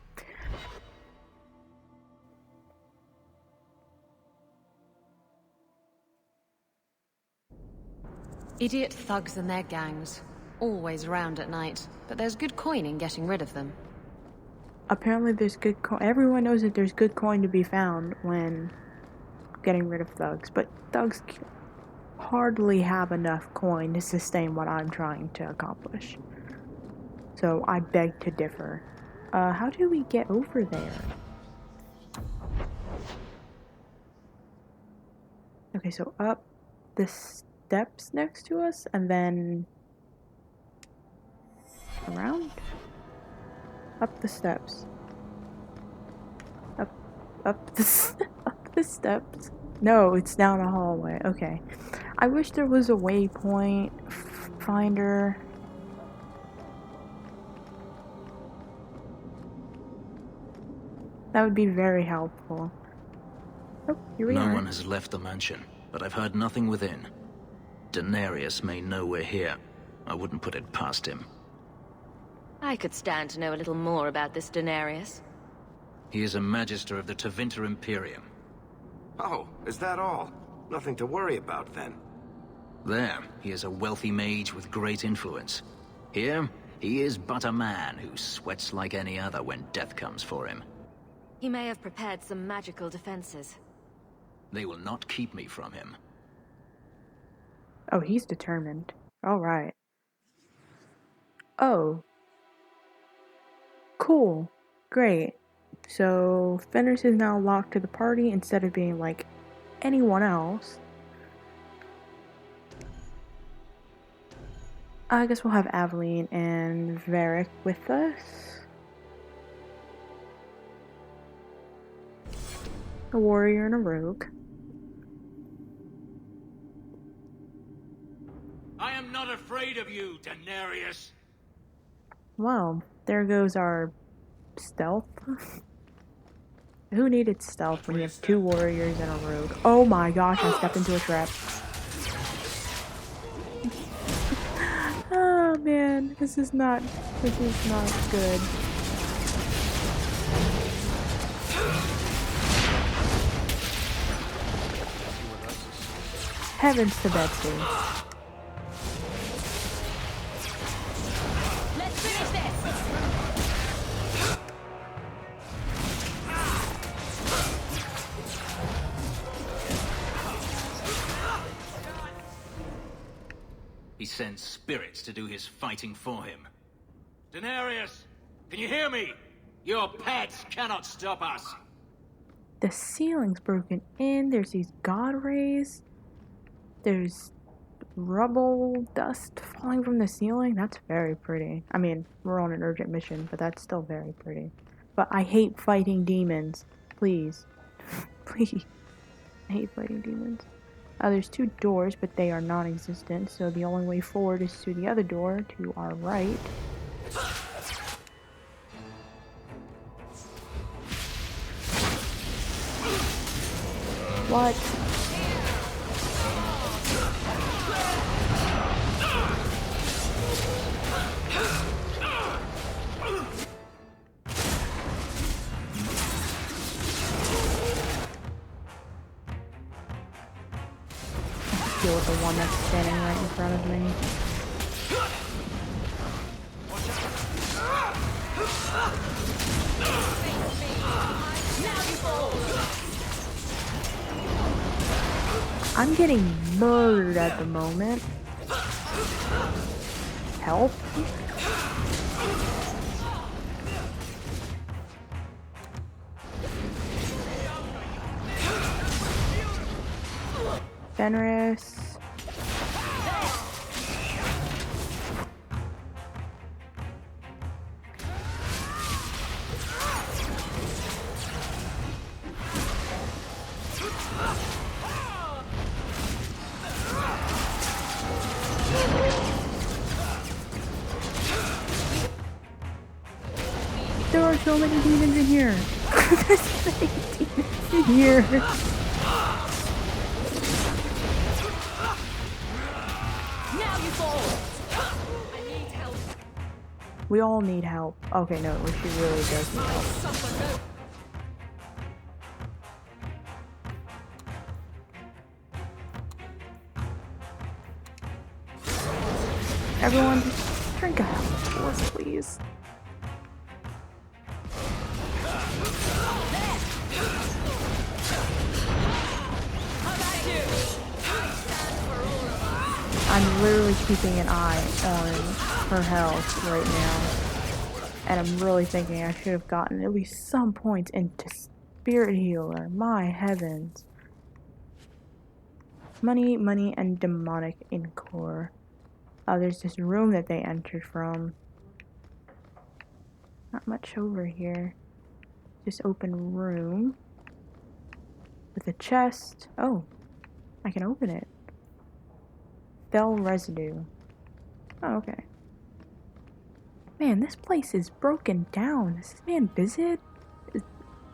Idiot thugs and their gangs. Always around at night, but there's good coin in getting rid of them. Apparently there's good coin. Everyone knows that there's good coin to be found when getting rid of thugs, but thugs hardly have enough coin to sustain what I'm trying to accomplish. So I beg to differ. How do we get over there? Okay, so up the steps next to us, and then around? Up the steps. Up the steps. No, it's down a hallway. Okay. I wish there was a waypoint finder. That would be very helpful. Oh, here we are. No one has left the mansion, but I've heard nothing within. Denarius may know we're here. I wouldn't put it past him. I could stand to know a little more about this Denarius. He is a Magister of the Tevinter Imperium. Oh, is that all? Nothing to worry about then. There, he is a wealthy mage with great influence. Here, he is but a man who sweats like any other when death comes for him. He may have prepared some magical defenses. They will not keep me from him. Oh, he's determined. Alright. Oh. Cool. Great. So, Fenris is now locked to the party instead of being like anyone else. I guess we'll have Aveline and Varric with us. A warrior and a rogue. I am not afraid of you, Denarius. Well, there goes our stealth. Who needed stealth when you have two warriors and a rogue? Oh my gosh, I stepped into a trap. Oh man, this is not good. Heavens to Betsy. Let's finish this! He sends spirits to do his fighting for him. Denarius, can you hear me? Your pets cannot stop us. The ceiling's broken in. There's these god rays. There's rubble, dust falling from the ceiling. That's very pretty. I mean, we're on an urgent mission, but that's still very pretty. But I hate fighting demons. Please. Please. I hate fighting demons. There's two doors, but they are non-existent, so the only way forward is through the other door to our right. What? Deal with the one that's standing right in front of me. I'm getting murdered at the moment. Help? Fenris. There are so many demons in here. There's so many demons in here. Now you fall. I need help. We all need help. Okay, no, she really does need help. Everyone, just drink a health, please. I'm literally keeping an eye on her health right now. And I'm really thinking I should have gotten at least some points into Spirit Healer. My heavens. Money, money, and demonic incore. Oh, there's this room that they entered from. Not much over here. Just open room. With a chest. Oh, I can open it. Fell residue. Oh, okay. Man, this place is broken down. Is this man visit?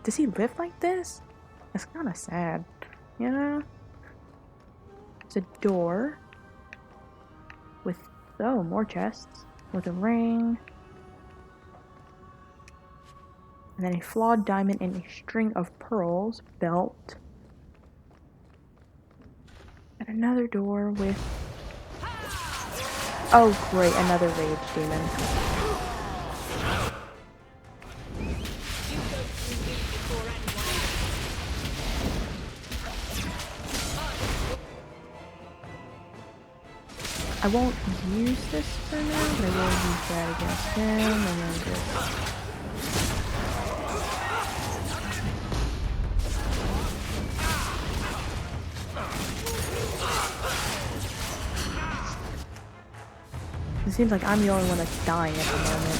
Does he live like this? That's kind of sad. You know? There's a door. With, oh, more chests. With a ring. And then a flawed diamond and a string of pearls. Belt. And another door with... Oh, great, another rage demon. I won't use this for now, but I will use that against him, and then just... It seems like I'm the only one that's dying at the moment.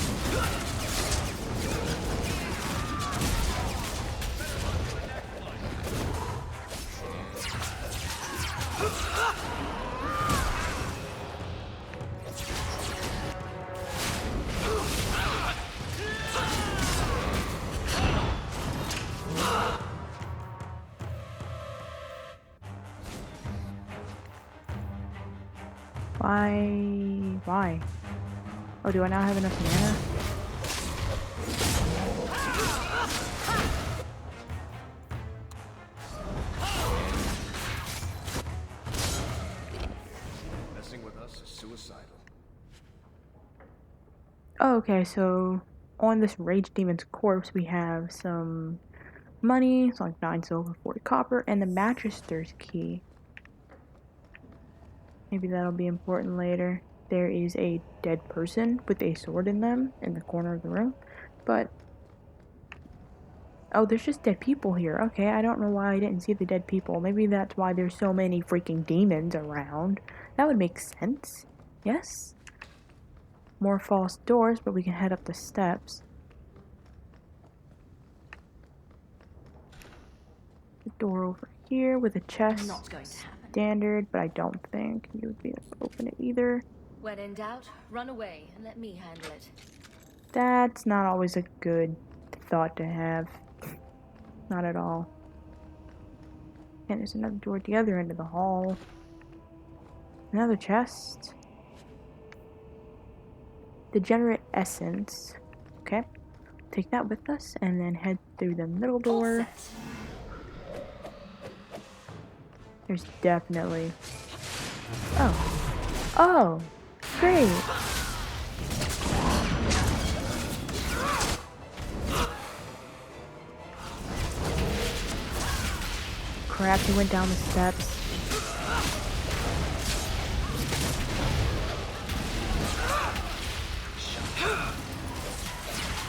Why? Oh, do I not have enough mana? Messing with us is suicidal. Oh, okay, so on this Rage Demon's corpse we have some money, it's like 9 silver, 40 copper, and the Magister's key. Maybe that'll be important later. There is a dead person with a sword in them in the corner of the room, but oh, there's just dead people here. Okay, I don't know why I didn't see the dead people. Maybe that's why there's so many freaking demons around. That would make sense. Yes? More false doors, but we can head up the steps. The door over here with a chest. Not going to happen. Standard, but I don't think you would be able to open it either. When in doubt, run away and let me handle it. That's not always a good thought to have. Not at all. second. There's another door at the other end of the hall. Another chest. Degenerate essence. Okay. Take that with us and then head through the middle door. There's definitely... Oh. Oh! Great! Crap, he went down the steps.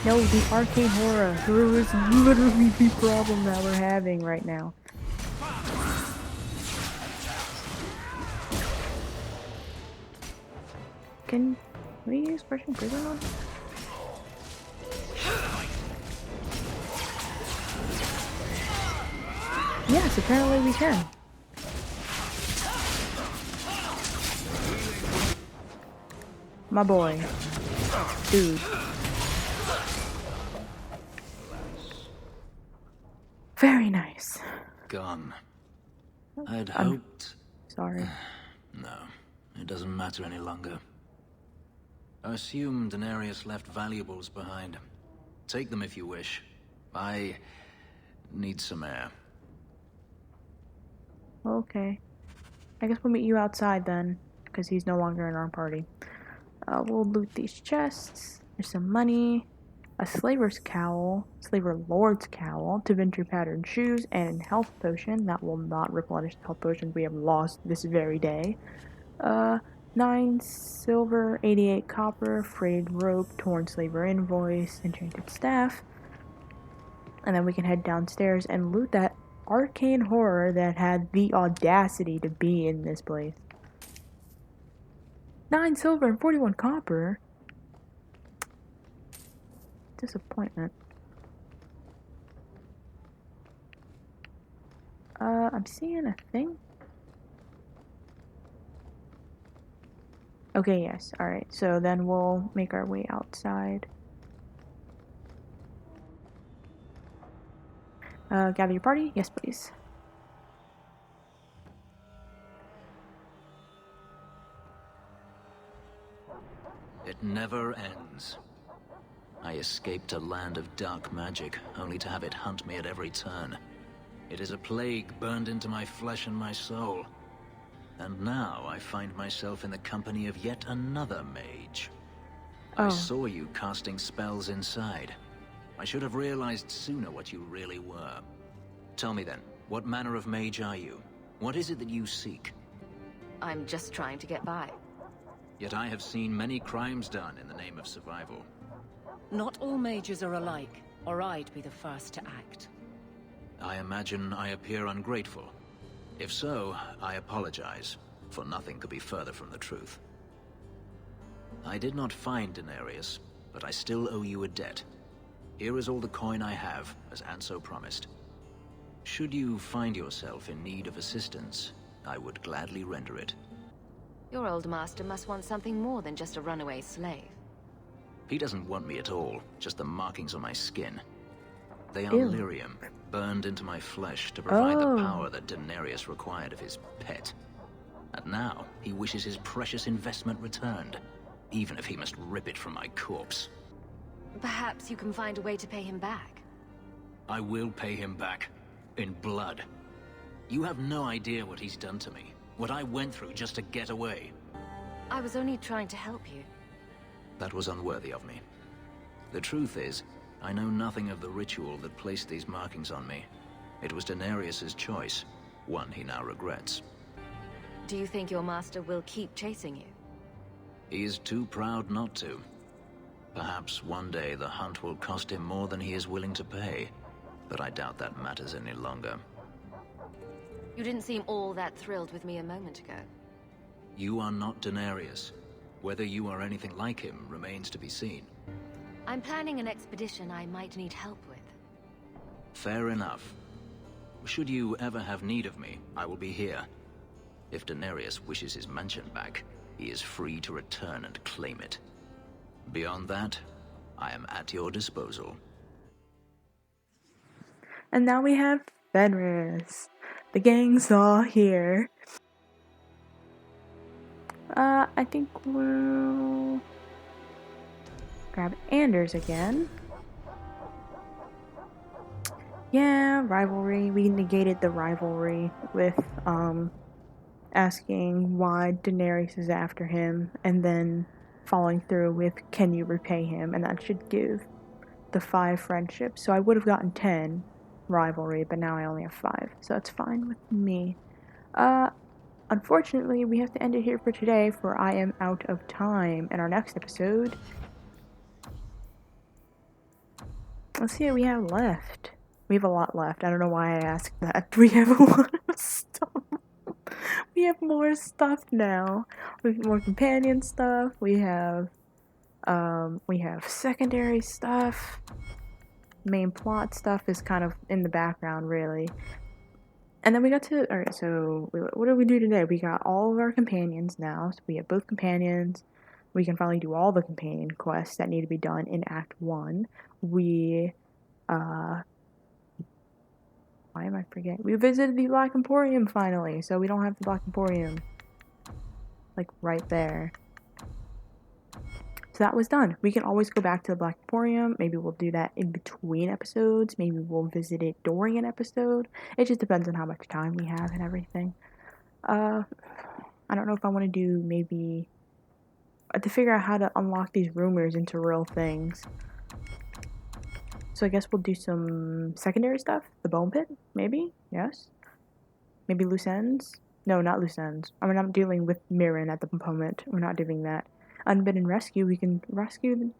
No, the arcane horror. There is literally the problem that we're having right now. Can we use Crushing Prison on him? Yes, apparently we can. My boy. Dude. Very nice. Gone. I'd hoped... Sorry. No, it doesn't matter any longer. I assume Daenerys left valuables behind. Take them if you wish. I need some air. Okay. I guess we'll meet you outside then, because he's no longer in our party. We'll loot these chests. There's some money. A slaver's cowl, slaver lord's cowl, Tevinter patterned shoes, and a health potion that will not replenish the health potions we have lost this very day. 9 silver, 88 copper, frayed rope, torn slaver invoice, enchanted staff. And then we can head downstairs and loot that arcane horror that had the audacity to be in this place. 9 silver and 41 copper? Disappointment. I'm seeing a thing. Okay, yes, alright, so then we'll make our way outside. Gather your party? Yes, please. It never ends. I escaped a land of dark magic, only to have it hunt me at every turn. It is a plague burned into my flesh and my soul. And now I find myself in the company of yet another mage. I saw you casting spells inside. I should have realized sooner what you really were. Tell me then, what manner of mage are you? What is it that you seek? I'm just trying to get by. Yet I have seen many crimes done in the name of survival. Not all mages are alike, or I'd be the first to act. I imagine I appear ungrateful. If so, I apologize, for nothing could be further from the truth. I did not find Daenerys, but I still owe you a debt. Here is all the coin I have, as Anso promised. Should you find yourself in need of assistance, I would gladly render it. Your old master must want something more than just a runaway slave. He doesn't want me at all, just the markings on my skin. They are Ew. lyrium, burned into my flesh to provide the power that Daenerys required of his pet. And now, he wishes his precious investment returned, even if he must rip it from my corpse. Perhaps you can find a way to pay him back. I will pay him back. In blood. You have no idea what he's done to me. What I went through just to get away. I was only trying to help you. That was unworthy of me. The truth is, I know nothing of the ritual that placed these markings on me. It was Daenerys' choice, one he now regrets. Do you think your master will keep chasing you? He is too proud not to. Perhaps one day the hunt will cost him more than he is willing to pay, but I doubt that matters any longer. You didn't seem all that thrilled with me a moment ago. You are not Daenerys. Whether you are anything like him remains to be seen. I'm planning an expedition I might need help with. Fair enough. Should you ever have need of me, I will be here. If Daenerys wishes his mansion back, he is free to return and claim it. Beyond that, I am at your disposal. And now we have Fenris. The gang's all here. I think we'll grab Anders again. Yeah, rivalry. We negated the rivalry with, asking why Daenerys is after him, and then following through with, can you repay him? And that should give the 5 friendship. So I would have gotten 10 rivalry, but now I only have 5. So that's fine with me. Unfortunately, we have to end it here for today, for I am out of time. In our next episode, let's see what we have left. We have a lot left. I don't know why I asked that. We have a lot of stuff. We have more stuff now. We have more companion stuff. We have secondary stuff. Main plot stuff is kind of in the background, really. And then we got to, alright, so what did we do today? We got all of our companions now. So we have both companions. We can finally do all the companion quests that need to be done in Act 1. We, why am I forgetting? We visited the Black Emporium finally, so we don't have the Black Emporium, like, right there. So that was done. We can always go back to the Black Emporium. Maybe we'll do that in between episodes. Maybe we'll visit it during an episode. It just depends on how much time we have and everything. I don't know if I want to do maybe to figure out how to unlock these rumors into real things. So I guess we'll do some secondary stuff. The Bone Pit, maybe? Yes? Maybe loose ends? No, not loose ends. I mean, I'm dealing with Mirren at the moment. We're not doing that. Unbidden rescue, we can rescue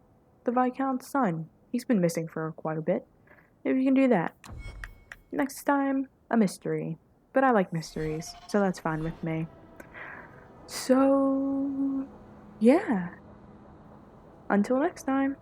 the Viscount's son. He's been missing for quite a bit. Maybe we can do that. Next time, a mystery. But I like mysteries, so that's fine with me. So, yeah. Until next time.